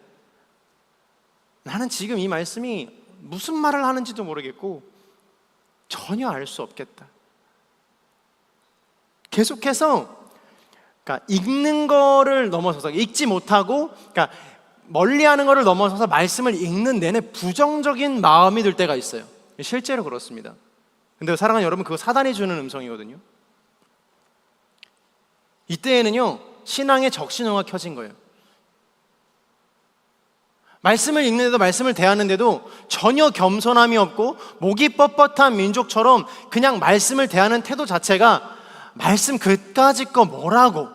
나는 지금 이 말씀이 무슨 말을 하는지도 모르겠고 전혀 알 수 없겠다. 계속해서 그러니까 읽는 거를 넘어서서 읽지 못하고 그러니까 멀리하는 거를 넘어서서 말씀을 읽는 내내 부정적인 마음이 들 때가 있어요. 실제로 그렇습니다. 근데 사랑하는 여러분, 그거 사단이 주는 음성이거든요. 이때에는요 신앙의 적신호가 켜진 거예요. 말씀을 읽는데도 말씀을 대하는데도 전혀 겸손함이 없고 목이 뻣뻣한 민족처럼 그냥 말씀을 대하는 태도 자체가 말씀 그까짓 거 뭐라고,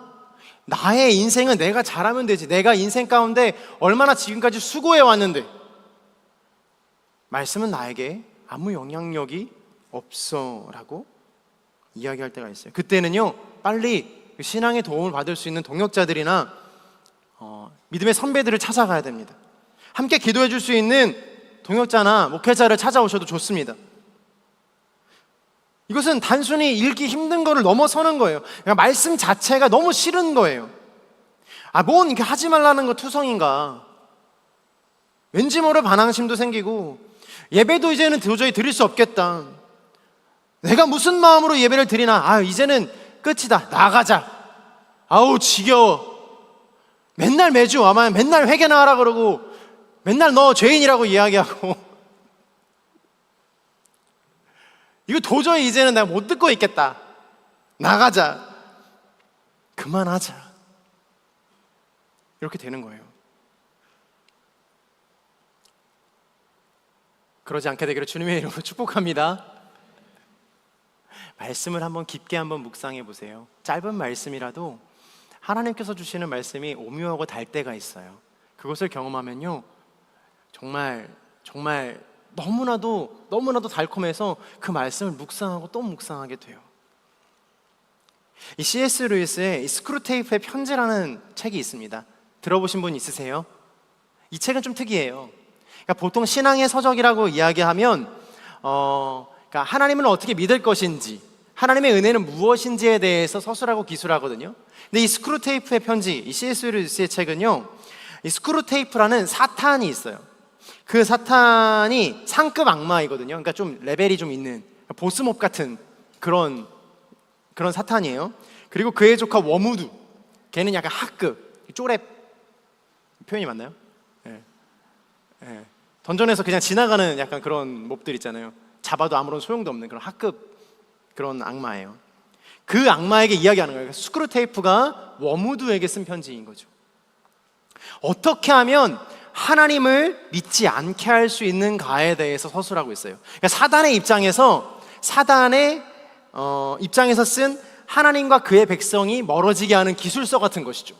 나의 인생은 내가 잘하면 되지, 내가 인생 가운데 얼마나 지금까지 수고해 왔는데 말씀은 나에게 아무 영향력이 없어 라고 이야기할 때가 있어요. 그때는요 빨리 신앙의 도움을 받을 수 있는 동역자들이나 믿음의 선배들을 찾아가야 됩니다. 함께 기도해 줄 수 있는 동역자나 목회자를 찾아오셔도 좋습니다. 이것은 단순히 읽기 힘든 거를 넘어서는 거예요. 그러니까 말씀 자체가 너무 싫은 거예요. 뭔 이렇게 하지 말라는 거 투성인가. 왠지 모를 반항심도 생기고 예배도 이제는 도저히 드릴 수 없겠다. 내가 무슨 마음으로 예배를 드리나. 이제는 끝이다. 나가자. 아우 지겨워. 맨날 매주 와만 맨날 회개 나가라 그러고 맨날 너 죄인이라고 이야기하고 이거 도저히 이제는 내가 못 듣고 있겠다. 나가자. 그만하자. 이렇게 되는 거예요. 그러지 않게 되기를 주님의 이름으로 축복합니다. 말씀을 한번 깊게 한번 묵상해 보세요. 짧은 말씀이라도 하나님께서 주시는 말씀이 오묘하고 달 때가 있어요. 그것을 경험하면요 정말 너무나도 달콤해서 그 말씀을 묵상하고 또 묵상하게 돼요. 이 C.S. 루이스의 스크루테이프의 편지라는 책이 있습니다. 들어보신 분 있으세요? 이 책은 좀 특이해요. 그러니까 보통 신앙의 서적이라고 이야기하면 그러니까 하나님을 어떻게 믿을 것인지, 하나님의 은혜는 무엇인지에 대해서 서술하고 기술하거든요. 근데 이 스크루테이프의 편지, 이 C.S. 루이스의 책은요, 이 스크루테이프라는 사탄이 있어요. 그 사탄이 상급 악마이거든요. 그러니까 좀 레벨이 좀 있는 보스몹 같은 그런 사탄이에요. 그리고 그의 조카 워무드, 걔는 약간 하급, 쪼렙 표현이 맞나요? 예. 예. 던전에서 그냥 지나가는 약간 그런 몹들 있잖아요. 잡아도 아무런 소용도 없는 그런 하급 그런 악마예요. 그 악마에게 이야기하는 거예요. 스크루테이프가 워무드에게 쓴 편지인 거죠. 어떻게 하면 하나님을 믿지 않게 할 수 있는가에 대해서 서술하고 있어요. 그러니까 사단의 입장에서 쓴 하나님과 그의 백성이 멀어지게 하는 기술서 같은 것이죠.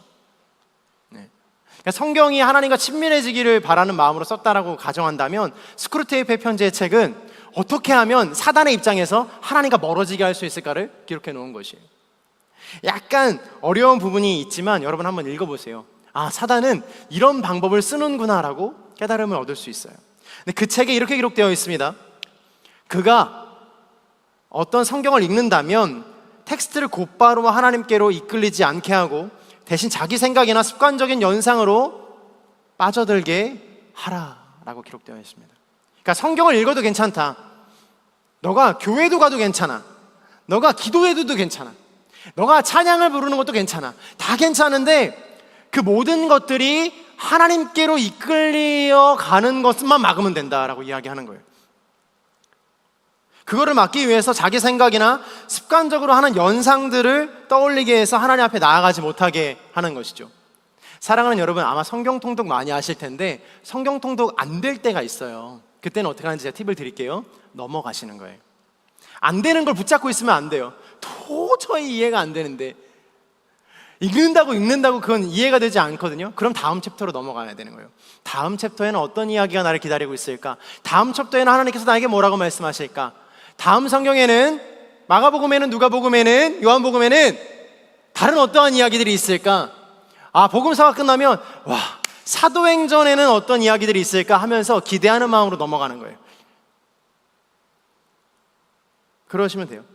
네. 그러니까 성경이 하나님과 친밀해지기를 바라는 마음으로 썼다라고 가정한다면 스크루테이프의 편지의 책은 어떻게 하면 사단의 입장에서 하나님과 멀어지게 할 수 있을까를 기록해 놓은 것이에요. 약간 어려운 부분이 있지만 여러분 한번 읽어보세요. 아, 사단은 이런 방법을 쓰는구나라고 깨달음을 얻을 수 있어요. 근데 그 책에 이렇게 기록되어 있습니다. 그가 어떤 성경을 읽는다면 텍스트를 곧바로 하나님께로 이끌리지 않게 하고 대신 자기 생각이나 습관적인 연상으로 빠져들게 하라라고 기록되어 있습니다. 그러니까 성경을 읽어도 괜찮다, 너가 교회도 가도 괜찮아, 너가 기도해도 괜찮아, 너가 찬양을 부르는 것도 괜찮아, 다 괜찮은데 그 모든 것들이 하나님께로 이끌려 가는 것만 막으면 된다라고 이야기하는 거예요. 그거를 막기 위해서 자기 생각이나 습관적으로 하는 연상들을 떠올리게 해서 하나님 앞에 나아가지 못하게 하는 것이죠. 사랑하는 여러분, 아마 성경 통독 많이 하실 텐데 성경 통독 안 될 때가 있어요. 그때는 어떻게 하는지 제가 팁을 드릴게요. 넘어가시는 거예요. 안 되는 걸 붙잡고 있으면 안 돼요. 도저히 이해가 안 되는데 읽는다고 그건 이해가 되지 않거든요. 그럼 다음 챕터로 넘어가야 되는 거예요. 다음 챕터에는 어떤 이야기가 나를 기다리고 있을까? 다음 챕터에는 하나님께서 나에게 뭐라고 말씀하실까? 다음 성경에는, 마가복음에는, 누가복음에는, 요한복음에는 다른 어떠한 이야기들이 있을까? 아, 복음서가 끝나면 와, 사도행전에는 어떤 이야기들이 있을까 하면서 기대하는 마음으로 넘어가는 거예요. 그러시면 돼요.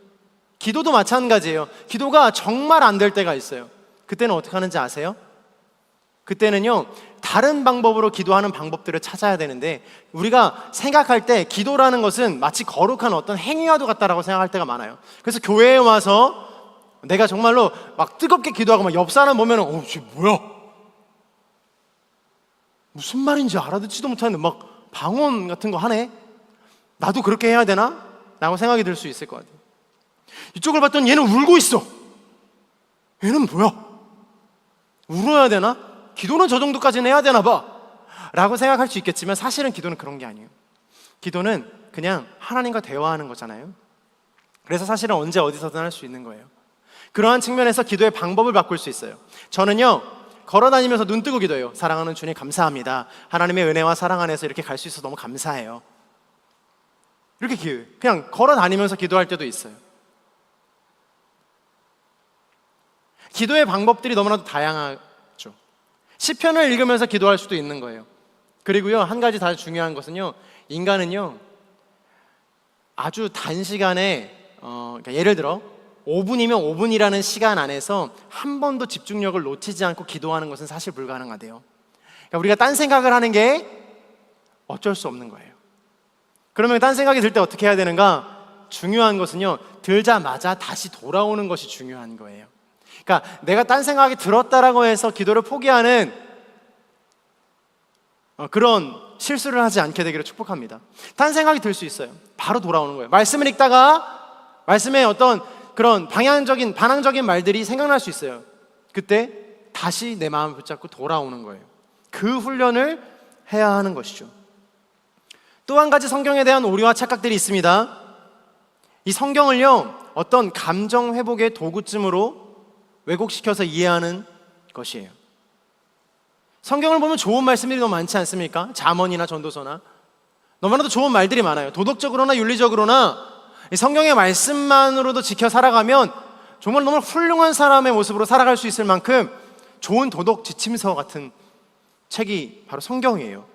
기도도 마찬가지예요. 기도가 정말 안 될 때가 있어요. 그때는 어떻게 하는지 아세요? 그때는요, 다른 방법으로 기도하는 방법들을 찾아야 되는데 우리가 생각할 때 기도라는 것은 마치 거룩한 어떤 행위와도 같다라고 생각할 때가 많아요. 그래서 교회에 와서 내가 정말로 막 뜨겁게 기도하고 막 옆 사람 보면은 쟤 뭐야? 무슨 말인지 알아듣지도 못하는데 막 방언 같은 거 하네? 나도 그렇게 해야 되나? 라고 생각이 들 수 있을 것 같아요. 이쪽을 봤더니 얘는 울고 있어. 얘는 뭐야? 울어야 되나? 기도는 저 정도까지는 해야 되나 봐 라고 생각할 수 있겠지만 사실은 기도는 그런 게 아니에요. 기도는 그냥 하나님과 대화하는 거잖아요. 그래서 사실은 언제 어디서든 할 수 있는 거예요. 그러한 측면에서 기도의 방법을 바꿀 수 있어요. 저는요, 걸어다니면서 눈 뜨고 기도해요. 사랑하는 주님 감사합니다. 하나님의 은혜와 사랑 안에서 이렇게 갈 수 있어서 너무 감사해요. 이렇게 기도해요. 그냥 걸어다니면서 기도할 때도 있어요. 기도의 방법들이 너무나도 다양하죠. 시편을 읽으면서 기도할 수도 있는 거예요. 그리고요, 한 가지 더 중요한 것은요, 인간은요 아주 단시간에 그러니까 예를 들어 5분이면 5분이라는 시간 안에서 한 번도 집중력을 놓치지 않고 기도하는 것은 사실 불가능하대요. 그러니까 우리가 딴 생각을 하는 게 어쩔 수 없는 거예요. 그러면 딴 생각이 들 때 어떻게 해야 되는가? 중요한 것은요, 들자마자 다시 돌아오는 것이 중요한 거예요. 그러니까 내가 딴 생각이 들었다라고 해서 기도를 포기하는 그런 실수를 하지 않게 되기를 축복합니다. 딴 생각이 들 수 있어요. 바로 돌아오는 거예요. 말씀을 읽다가 말씀의 어떤 그런 반항적인 말들이 생각날 수 있어요. 그때 다시 내 마음을 붙잡고 돌아오는 거예요. 그 훈련을 해야 하는 것이죠. 또 한 가지 성경에 대한 오류와 착각들이 있습니다. 이 성경을요, 어떤 감정 회복의 도구쯤으로 왜곡시켜서 이해하는 것이에요. 성경을 보면 좋은 말씀들이 너무 많지 않습니까? 잠언이나 전도서나 너무나도 좋은 말들이 많아요. 도덕적으로나 윤리적으로나 이 성경의 말씀만으로도 지켜 살아가면 정말 너무 훌륭한 사람의 모습으로 살아갈 수 있을 만큼 좋은 도덕 지침서 같은 책이 바로 성경이에요.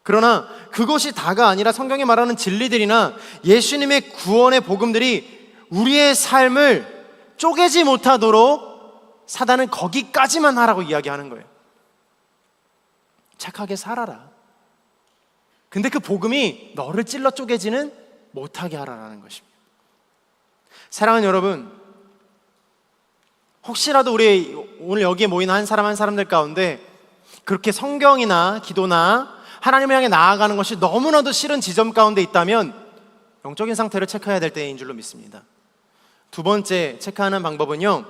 그러나 그것이 다가 아니라 성경이 말하는 진리들이나 예수님의 구원의 복음들이 우리의 삶을 쪼개지 못하도록 사단은 거기까지만 하라고 이야기하는 거예요. 착하게 살아라. 근데 그 복음이 너를 찔러 쪼개지는 못하게 하라는 것입니다. 사랑하는 여러분, 혹시라도 우리 오늘 여기에 모인 한 사람 한 사람들 가운데 그렇게 성경이나 기도나 하나님을 향해 나아가는 것이 너무나도 싫은 지점 가운데 있다면 영적인 상태를 체크해야 될 때인 줄로 믿습니다. 두 번째 체크하는 방법은요,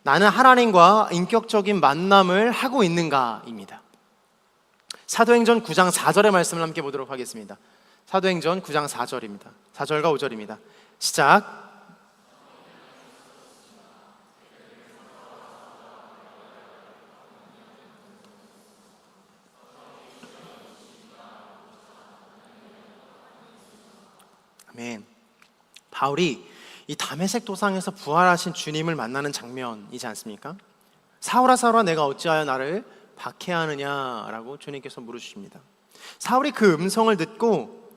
나는 하나님과 인격적인 만남을 하고 있는가입니다. 사도행전 9장 4절의 말씀을 함께 보도록 하겠습니다. 사도행전 9장 4절입니다. 4절과 5절입니다. 시작. 아멘. 바울이 이 다메섹 도상에서 부활하신 주님을 만나는 장면이지 않습니까? 사울아 사울아 내가 어찌하여 나를 박해하느냐라고 주님께서 물으십니다. 사울이 그 음성을 듣고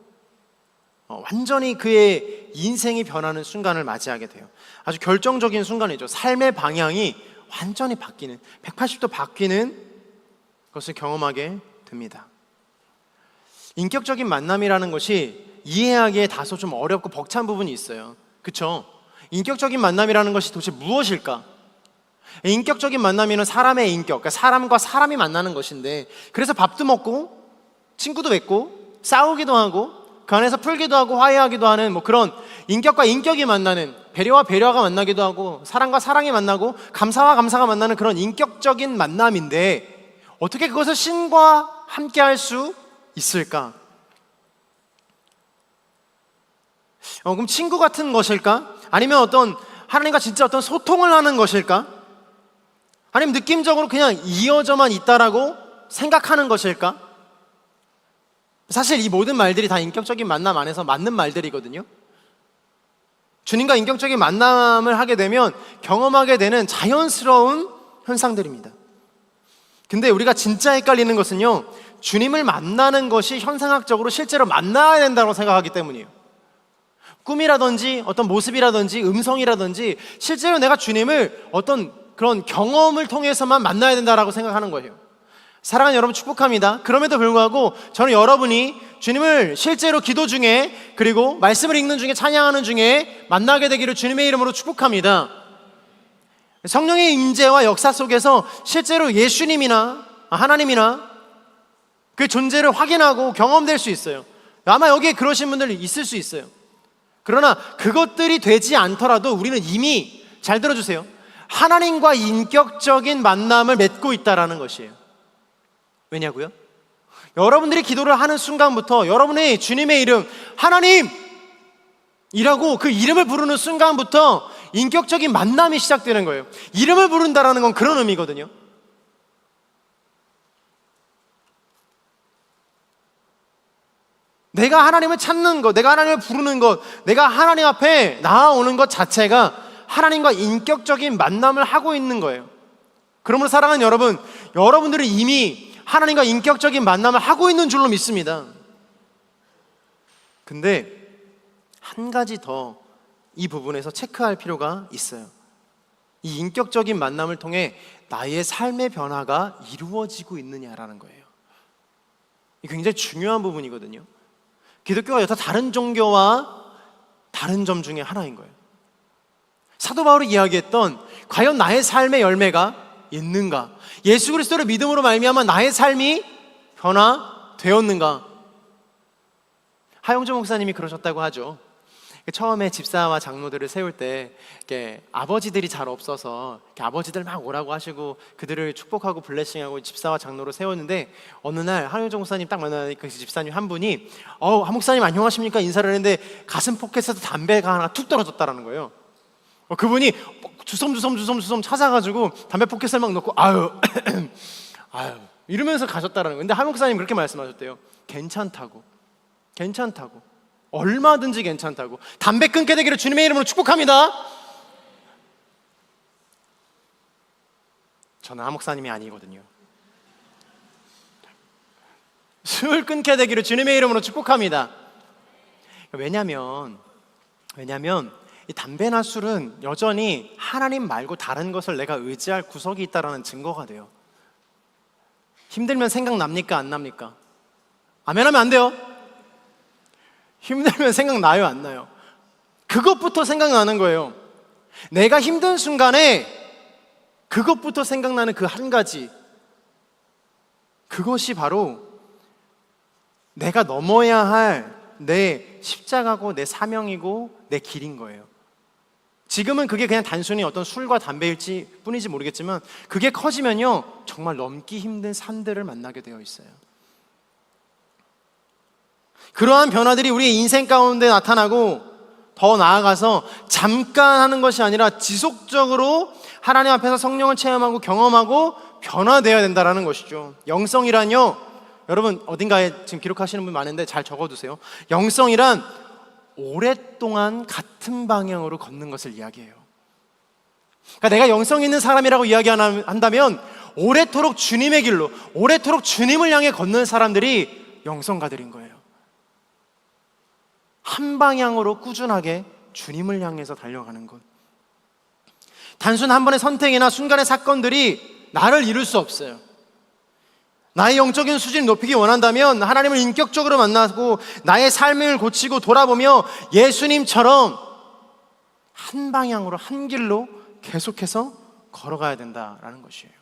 완전히 그의 인생이 변하는 순간을 맞이하게 돼요. 아주 결정적인 순간이죠. 삶의 방향이 완전히 바뀌는, 180도 바뀌는 것을 경험하게 됩니다. 인격적인 만남이라는 것이 이해하기에 다소 좀 어렵고 벅찬 부분이 있어요. 그렇죠? 인격적인 만남이라는 것이 도대체 무엇일까? 인격적인 만남이면 사람의 인격, 그러니까 사람과 사람이 만나는 것인데, 그래서 밥도 먹고 친구도 맺고 싸우기도 하고 그 안에서 풀기도 하고 화해하기도 하는 그런 인격과 인격이 만나는, 배려와 배려가 만나기도 하고 사랑과 사랑이 만나고 감사와 감사가 만나는 그런 인격적인 만남인데, 어떻게 그것을 신과 함께 할 수 있을까? 그럼 친구 같은 것일까? 아니면 어떤 하나님과 진짜 어떤 소통을 하는 것일까? 아니면 느낌적으로 그냥 이어져만 있다라고 생각하는 것일까? 사실 이 모든 말들이 다 인격적인 만남 안에서 맞는 말들이거든요. 주님과 인격적인 만남을 하게 되면 경험하게 되는 자연스러운 현상들입니다. 근데 우리가 진짜 헷갈리는 것은요, 주님을 만나는 것이 현상학적으로 실제로 만나야 된다고 생각하기 때문이에요. 꿈이라든지 어떤 모습이라든지 음성이라든지 실제로 내가 주님을 어떤 그런 경험을 통해서만 만나야 된다라고 생각하는 거예요. 사랑하는 여러분, 축복합니다. 그럼에도 불구하고 저는 여러분이 주님을 실제로 기도 중에, 그리고 말씀을 읽는 중에, 찬양하는 중에 만나게 되기를 주님의 이름으로 축복합니다. 성령의 임재와 역사 속에서 실제로 예수님이나 하나님이나 그 존재를 확인하고 경험될 수 있어요. 아마 여기에 그러신 분들 있을 수 있어요. 그러나 그것들이 되지 않더라도 우리는 이미, 잘 들어주세요, 하나님과 인격적인 만남을 맺고 있다는 것이에요. 왜냐고요? 여러분들이 기도를 하는 순간부터 여러분의 주님의 이름 하나님! 이라고 그 이름을 부르는 순간부터 인격적인 만남이 시작되는 거예요. 이름을 부른다라는 건 그런 의미거든요. 내가 하나님을 찾는 것, 내가 하나님을 부르는 것, 내가 하나님 앞에 나아오는 것 자체가 하나님과 인격적인 만남을 하고 있는 거예요. 그러므로 사랑하는 여러분, 여러분들은 이미 하나님과 인격적인 만남을 하고 있는 줄로 믿습니다. 근데 한 가지 더 이 부분에서 체크할 필요가 있어요. 이 인격적인 만남을 통해 나의 삶의 변화가 이루어지고 있느냐라는 거예요. 이 굉장히 중요한 부분이거든요. 기독교가 여타 다른 종교와 다른 점 중에 하나인 거예요. 사도 바울이 이야기했던 과연 나의 삶의 열매가 있는가? 예수 그리스도를 믿음으로 말미암아 나의 삶이 변화되었는가? 하용조 목사님이 그러셨다고 하죠. 처음에 집사와 장로들을 세울 때 아버지들이 잘 없어서 아버지들 막 오라고 하시고 그들을 축복하고 블레싱하고 집사와 장로로 세웠는데, 어느 날 하용조 목사님 딱 만나니까 그 집사님 한 분이 한 목사님 안녕하십니까 인사를 했는데 가슴 포켓에서 담배가 하나 툭 떨어졌다라는 거예요. 그분이 주섬주섬 찾아가지고 담배 포켓을 막 넣고 아유 이러면서 가셨다라는 거예요. 근데 하용 목사님 그렇게 말씀하셨대요. 괜찮다고, 얼마든지 괜찮다고, 담배 끊게 되기를 주님의 이름으로 축복합니다. 저는 하 목사님이 아니거든요. 술 끊게 되기를 주님의 이름으로 축복합니다. 왜냐면 이 담배나 술은 여전히 하나님 말고 다른 것을 내가 의지할 구석이 있다는 증거가 돼요. 힘들면 생각납니까? 안 납니까? 아멘하면 안 돼요. 힘들면 생각나요? 안 나요? 그것부터 생각나는 거예요. 내가 힘든 순간에 그것부터 생각나는 그 한 가지, 그것이 바로 내가 넘어야 할 내 십자가고 내 사명이고 내 길인 거예요. 지금은 그게 그냥 단순히 어떤 술과 담배일지 뿐이지 모르겠지만, 그게 커지면요 정말 넘기 힘든 산들을 만나게 되어 있어요. 그러한 변화들이 우리의 인생 가운데 나타나고, 더 나아가서 잠깐 하는 것이 아니라 지속적으로 하나님 앞에서 성령을 체험하고 경험하고 변화되어야 된다는 것이죠. 영성이란요, 여러분 어딘가에 지금 기록하시는 분 많은데 잘 적어두세요. 영성이란 오랫동안 같은 방향으로 걷는 것을 이야기해요. 그러니까 내가 영성 있는 사람이라고 이야기한다면 오래도록 주님의 길로, 오래도록 주님을 향해 걷는 사람들이 영성가들인 거예요. 한 방향으로 꾸준하게 주님을 향해서 달려가는 것. 단순 한 번의 선택이나 순간의 사건들이 나를 이룰 수 없어요. 나의 영적인 수준을 높이기 원한다면 하나님을 인격적으로 만나고 나의 삶을 고치고 돌아보며 예수님처럼 한 방향으로, 한 길로 계속해서 걸어가야 된다라는 것이에요.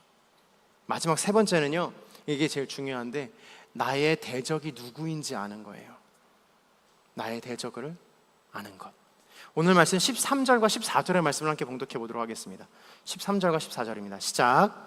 마지막 세 번째는요, 이게 제일 중요한데, 나의 대적이 누구인지 아는 거예요. 나의 대적을 아는 것. 오늘 말씀 13절과 14절의 말씀을 함께 봉독해 보도록 하겠습니다. 13절과 14절입니다. 시작.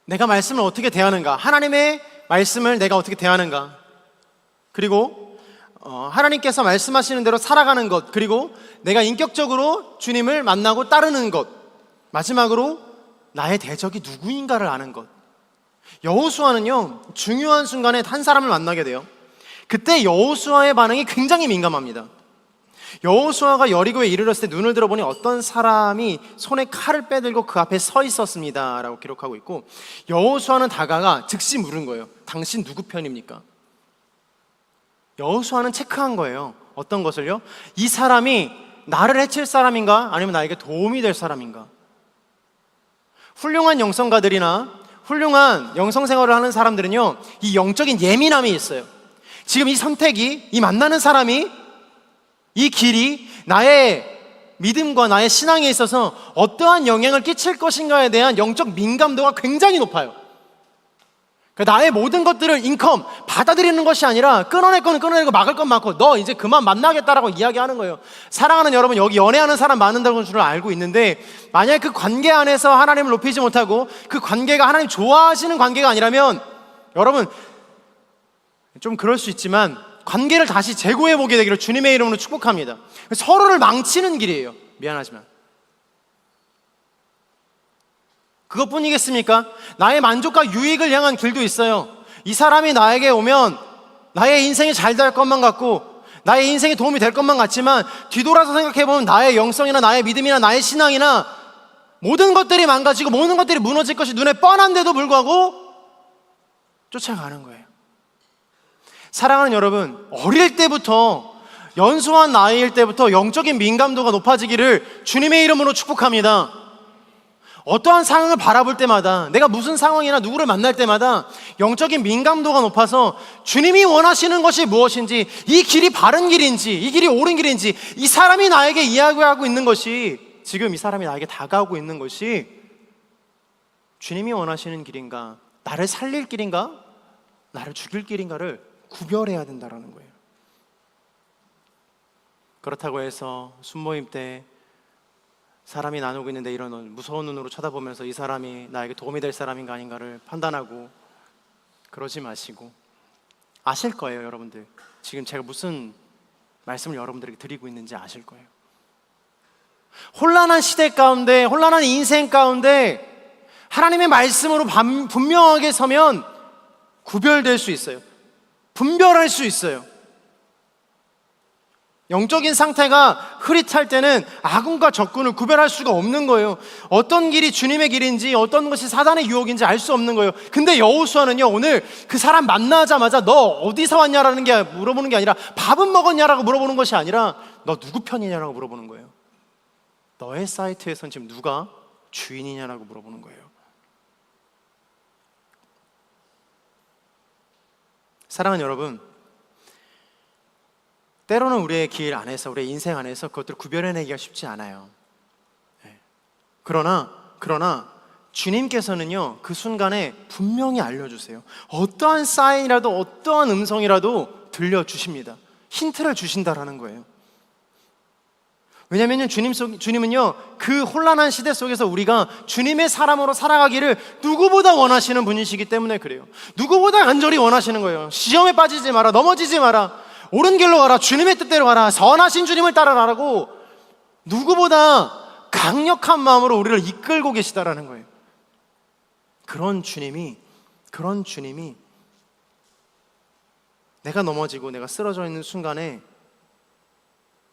내가 말씀을 어떻게 대하는가, 하나님의 말씀을 내가 어떻게 대하는가, 그리고 하나님께서 말씀하시는 대로 살아가는 것, 그리고 내가 인격적으로 주님을 만나고 따르는 것, 마지막으로 나의 대적이 누구인가를 아는 것. 여호수아는요 중요한 순간에 한 사람을 만나게 돼요. 그때 여호수아의 반응이 굉장히 민감합니다. 여호수아가 여리고에 이르렀을 때 눈을 들어보니 어떤 사람이 손에 칼을 빼들고 그 앞에 서 있었습니다 라고 기록하고 있고, 여호수아는 다가가 즉시 물은 거예요. 당신 누구 편입니까? 여호수아는 체크한 거예요. 어떤 것을요? 이 사람이 나를 해칠 사람인가, 아니면 나에게 도움이 될 사람인가? 훌륭한 영성가들이나 훌륭한 영성생활을 하는 사람들은요 이 영적인 예민함이 있어요. 지금 이 선택이, 이 만나는 사람이, 이 길이 나의 믿음과 나의 신앙에 있어서 어떠한 영향을 끼칠 것인가에 대한 영적 민감도가 굉장히 높아요. 나의 모든 것들을 받아들이는 것이 아니라 끊어낼 건 끊어내고 막을 건 막고, 너 이제 그만 만나겠다라고 이야기하는 거예요. 사랑하는 여러분, 여기 연애하는 사람 많은다는 줄 알고 있는데, 만약 그 관계 안에서 하나님을 높이지 못하고 그 관계가 하나님 좋아하시는 관계가 아니라면, 여러분 좀 그럴 수 있지만 관계를 다시 재고해 보게 되기를 주님의 이름으로 축복합니다. 서로를 망치는 길이에요. 미안하지만 그것뿐이겠습니까? 나의 만족과 유익을 향한 길도 있어요. 이 사람이 나에게 오면 나의 인생이 잘 될 것만 같고 나의 인생에 도움이 될 것만 같지만, 뒤돌아서 생각해보면 나의 영성이나 나의 믿음이나 나의 신앙이나 모든 것들이 망가지고 모든 것들이 무너질 것이 눈에 뻔한데도 불구하고 쫓아가는 거예요. 사랑하는 여러분, 어릴 때부터, 연소한 나이일 때부터 영적인 민감도가 높아지기를 주님의 이름으로 축복합니다. 어떠한 상황을 바라볼 때마다, 내가 무슨 상황이나 누구를 만날 때마다 영적인 민감도가 높아서 주님이 원하시는 것이 무엇인지, 이 길이 바른 길인지, 이 길이 옳은 길인지, 이 사람이 나에게 이야기하고 있는 것이, 지금 이 사람이 나에게 다가오고 있는 것이 주님이 원하시는 길인가, 나를 살릴 길인가, 나를 죽일 길인가를 구별해야 된다는 거예요. 그렇다고 해서 순모임 때 사람이 나누고 있는데 이런 무서운 눈으로 쳐다보면서 이 사람이 나에게 도움이 될 사람인가 아닌가를 판단하고 그러지 마시고, 아실 거예요 여러분들. 지금 제가 무슨 말씀을 여러분들에게 드리고 있는지 아실 거예요. 혼란한 시대 가운데, 혼란한 인생 가운데 하나님의 말씀으로 분명하게 서면 구별될 수 있어요. 분별할 수 있어요. 영적인 상태가 흐릿할 때는 아군과 적군을 구별할 수가 없는 거예요. 어떤 길이 주님의 길인지 어떤 것이 사단의 유혹인지 알 수 없는 거예요. 근데 여호수아는요, 오늘 그 사람 만나자마자 너 어디서 왔냐라는 게 물어보는 게 아니라 밥은 먹었냐라고 물어보는 것이 아니라 너 누구 편이냐라고 물어보는 거예요. 너의 사이트에선 지금 누가 주인이냐라고 물어보는 거예요. 사랑하는 여러분, 때로는 우리의 길 안에서, 우리의 인생 안에서 그것들을 구별해내기가 쉽지 않아요. 그러나 주님께서는요, 그 순간에 분명히 알려주세요. 어떠한 사인이라도 어떠한 음성이라도 들려주십니다. 힌트를 주신다라는 거예요. 왜냐하면 주님은요, 그 혼란한 시대 속에서 우리가 주님의 사람으로 살아가기를 누구보다 원하시는 분이시기 때문에 그래요. 누구보다 간절히 원하시는 거예요. 시험에 빠지지 마라, 넘어지지 마라, 옳은 길로 가라, 주님의 뜻대로 가라, 선하신 주님을 따라라라고 누구보다 강력한 마음으로 우리를 이끌고 계시다라는 거예요. 그런 주님이 내가 넘어지고 내가 쓰러져 있는 순간에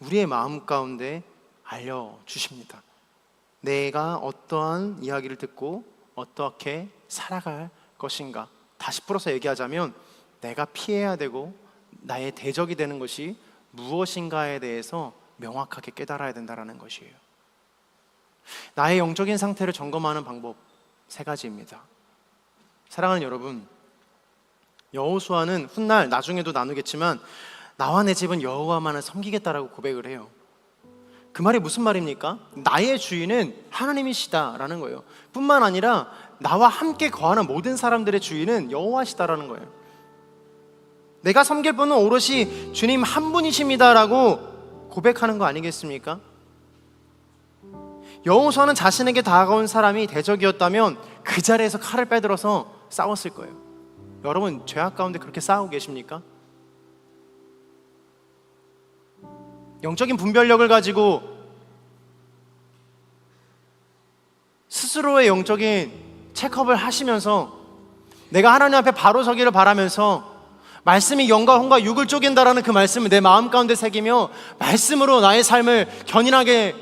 우리의 마음 가운데 알려주십니다. 내가 어떠한 이야기를 듣고 어떻게 살아갈 것인가. 다시 풀어서 얘기하자면 내가 피해야 되고 나의 대적이 되는 것이 무엇인가에 대해서 명확하게 깨달아야 된다는 것이에요. 나의 영적인 상태를 점검하는 방법 3가지입니다. 사랑하는 여러분, 여호수아는 훗날 나중에도 나누겠지만 나와 내 집은 여호와만을 섬기겠다라고 고백을 해요. 그 말이 무슨 말입니까? 나의 주인은 하나님이시다라는 거예요. 뿐만 아니라 나와 함께 거하는 모든 사람들의 주인은 여호와시다라는 거예요. 내가 섬길 분은 오롯이 주님 한 분이십니다라고 고백하는 거 아니겠습니까? 여호수아는 자신에게 다가온 사람이 대적이었다면 그 자리에서 칼을 빼들어서 싸웠을 거예요. 여러분, 죄악 가운데 그렇게 싸우고 계십니까? 영적인 분별력을 가지고 스스로의 영적인 체크업을 하시면서 내가 하나님 앞에 바로 서기를 바라면서 말씀이 영과 혼과 육을 쪼갠다라는 그 말씀을 내 마음 가운데 새기며 말씀으로 나의 삶을 견인하게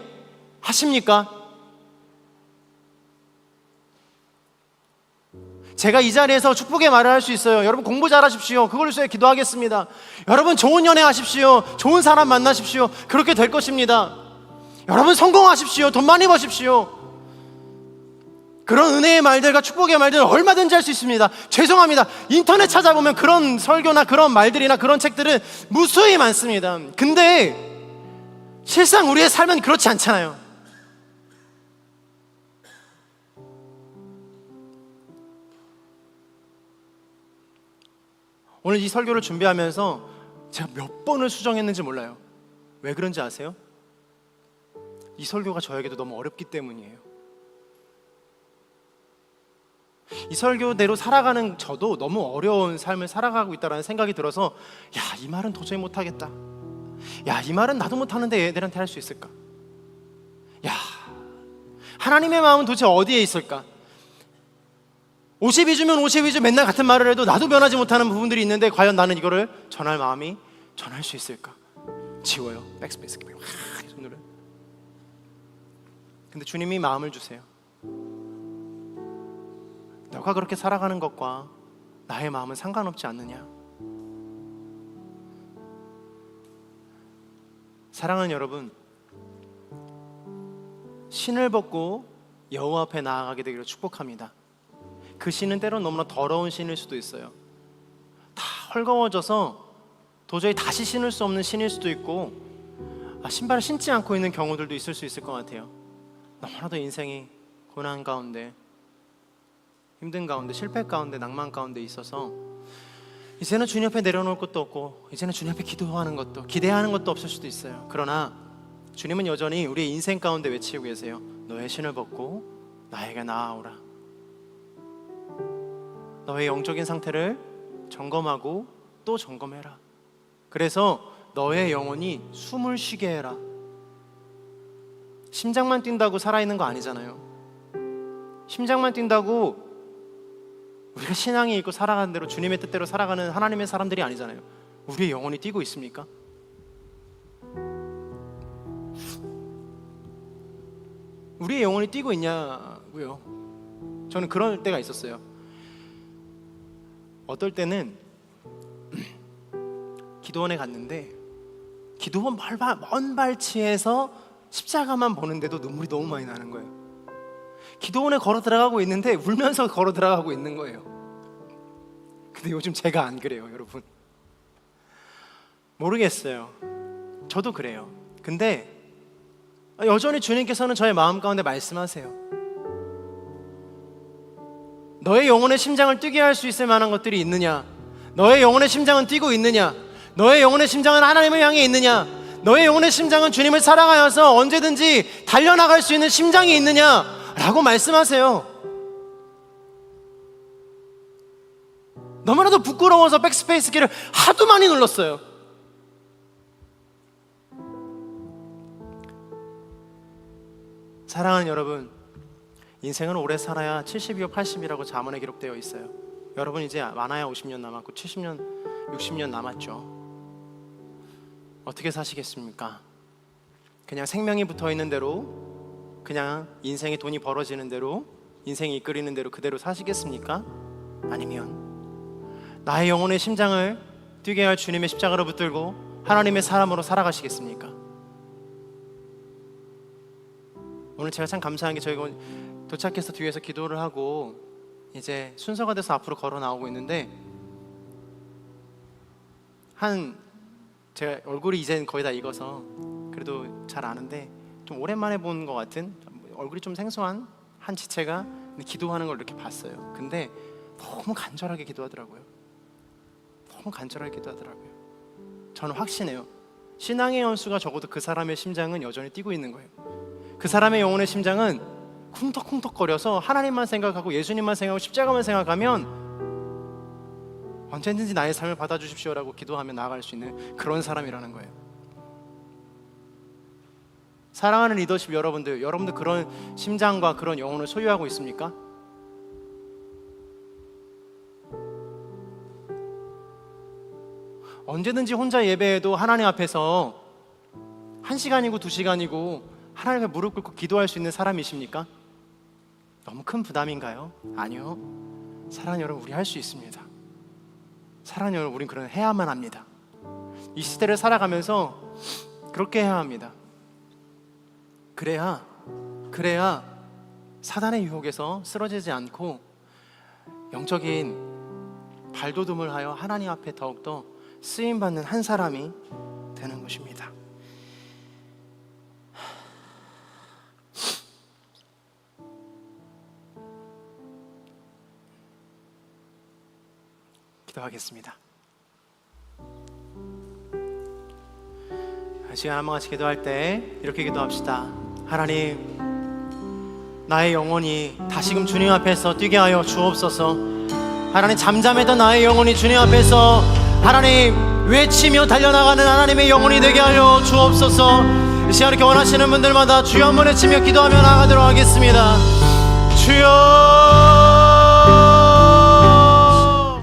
하십니까? 제가 이 자리에서 축복의 말을 할 수 있어요. 여러분 공부 잘하십시오. 그걸로 위해 기도하겠습니다. 여러분 좋은 연애 하십시오. 좋은 사람 만나십시오. 그렇게 될 것입니다. 여러분 성공하십시오. 돈 많이 버십시오. 그런 은혜의 말들과 축복의 말들은 얼마든지 할 수 있습니다. 죄송합니다. 인터넷 찾아보면 그런 설교나 그런 말들이나 그런 책들은 무수히 많습니다. 근데 실상 우리의 삶은 그렇지 않잖아요. 오늘 이 설교를 준비하면서 제가 몇 번을 수정했는지 몰라요. 왜 그런지 아세요? 이 설교가 저에게도 너무 어렵기 때문이에요. 이 설교대로 살아가는 저도 너무 어려운 삶을 살아가고 있다는 생각이 들어서 이 말은 도저히 못하겠다. 이 말은 나도 못하는데 얘들한테 할 수 있을까? 하나님의 마음은 도대체 어디에 있을까? 52주면 52주 맨날 같은 말을 해도 나도 변하지 못하는 부분들이 있는데 과연 나는 이거를 전할 마음이 전할 수 있을까? 지워요. 백스페이스. 손으로. 근데 주님이 마음을 주세요. 너가 그렇게 살아가는 것과 나의 마음은 상관없지 않느냐? 사랑하는 여러분, 신을 벗고 여호와 앞에 나아가게 되기를 축복합니다. 그 신은 때론 너무나 더러운 신일 수도 있어요. 다 헐거워져서 도저히 다시 신을 수 없는 신일 수도 있고 신발을 신지 않고 있는 경우들도 있을 수 있을 것 같아요. 너무나도 인생이 고난 가운데, 힘든 가운데, 실패 가운데, 낭만 가운데 있어서 이제는 주님 앞에 내려놓을 것도 없고 이제는 주님 앞에 기도하는 것도, 기대하는 것도 없을 수도 있어요. 그러나 주님은 여전히 우리의 인생 가운데 외치고 계세요. 너의 신을 벗고 나에게 나아오라. 너의 영적인 상태를 점검하고 또 점검해라. 그래서 너의 영혼이 숨을 쉬게 해라. 심장만 뛴다고 살아있는 거 아니잖아요. 심장만 뛴다고 우리가 신앙이 있고 살아가는 대로 주님의 뜻대로 살아가는 하나님의 사람들이 아니잖아요. 우리의 영혼이 뛰고 있습니까? 우리의 영혼이 뛰고 있냐고요? 저는 그럴 때가 있었어요. 어떨 때는 기도원에 갔는데 기도원 먼 발치에서 십자가만 보는데도 눈물이 너무 많이 나는 거예요. 기도원에 걸어 들어가고 있는데 울면서 걸어 들어가고 있는 거예요. 근데 요즘 제가 안 그래요, 여러분. 모르겠어요. 저도 그래요. 근데 여전히 주님께서는 저의 마음 가운데 말씀하세요. 너의 영혼의 심장을 뛰게 할 수 있을 만한 것들이 있느냐? 너의 영혼의 심장은 뛰고 있느냐? 너의 영혼의 심장은 하나님을 향해 있느냐? 너의 영혼의 심장은 주님을 사랑하여서 언제든지 달려나갈 수 있는 심장이 있느냐? 라고 말씀하세요. 너무나도 부끄러워서 백스페이스 키를 하도 많이 눌렀어요. 사랑하는 여러분, 인생은 오래 살아야 70이요 80이라고 잠언에 기록되어 있어요. 여러분 이제 많아야 50년 남았고 70년 60년 남았죠. 어떻게 사시겠습니까? 그냥 생명이 붙어있는 대로, 그냥 인생의 돈이 벌어지는 대로, 인생이 이끌리는 대로 그대로 사시겠습니까? 아니면 나의 영혼의 심장을 뛰게 할 주님의 십자가를 붙들고 하나님의 사람으로 살아가시겠습니까? 오늘 제가 참 감사한 게 저희가 도착해서 뒤에서 기도를 하고 이제 순서가 돼서 앞으로 걸어 나오고 있는데, 제가 얼굴이 이제는 거의 다 익어서 그래도 잘 아는데 좀 오랜만에 본 것 같은, 얼굴이 좀 생소한 한 지체가 기도하는 걸 이렇게 봤어요. 근데 너무 간절하게 기도하더라고요. 너무 간절하게 기도하더라고요. 저는 확신해요. 신앙의 연수가 적어도 그 사람의 심장은 여전히 뛰고 있는 거예요. 그 사람의 영혼의 심장은 쿵덕쿵덕거려서 하나님만 생각하고 예수님만 생각하고 십자가만 생각하면 언제든지 나의 삶을 받아주십시오라고 기도하며 나아갈 수 있는 그런 사람이라는 거예요. 사랑하는 리더십 여러분들 그런 심장과 그런 영혼을 소유하고 있습니까? 언제든지 혼자 예배해도 하나님 앞에서 1시간이고 2시간이고 하나님께 무릎 꿇고 기도할 수 있는 사람이십니까? 너무 큰 부담인가요? 아니요. 사랑하는 여러분, 우리 할 수 있습니다. 사랑하는 여러분, 우린 그런 해야만 합니다. 이 시대를 살아가면서 그렇게 해야 합니다. 그래야 사단의 유혹에서 쓰러지지 않고 영적인 발돋움을 하여 하나님 앞에 더욱더 쓰임받는 한 사람이 되는 것입니다. 기도하겠습니다. 시간 한번 같이 기도할 때 이렇게 기도합시다. 하나님, 나의 영혼이 다시금 주님 앞에서 뛰게 하여 주옵소서. 하나님, 잠잠했던 나의 영혼이 주님 앞에서 하나님 외치며 달려나가는 하나님의 영혼이 되게 하여 주옵소서. 이 시간 이렇게 원하시는 분들마다 주여 한번 외치며 기도하며 나아가도록 하겠습니다. 주여.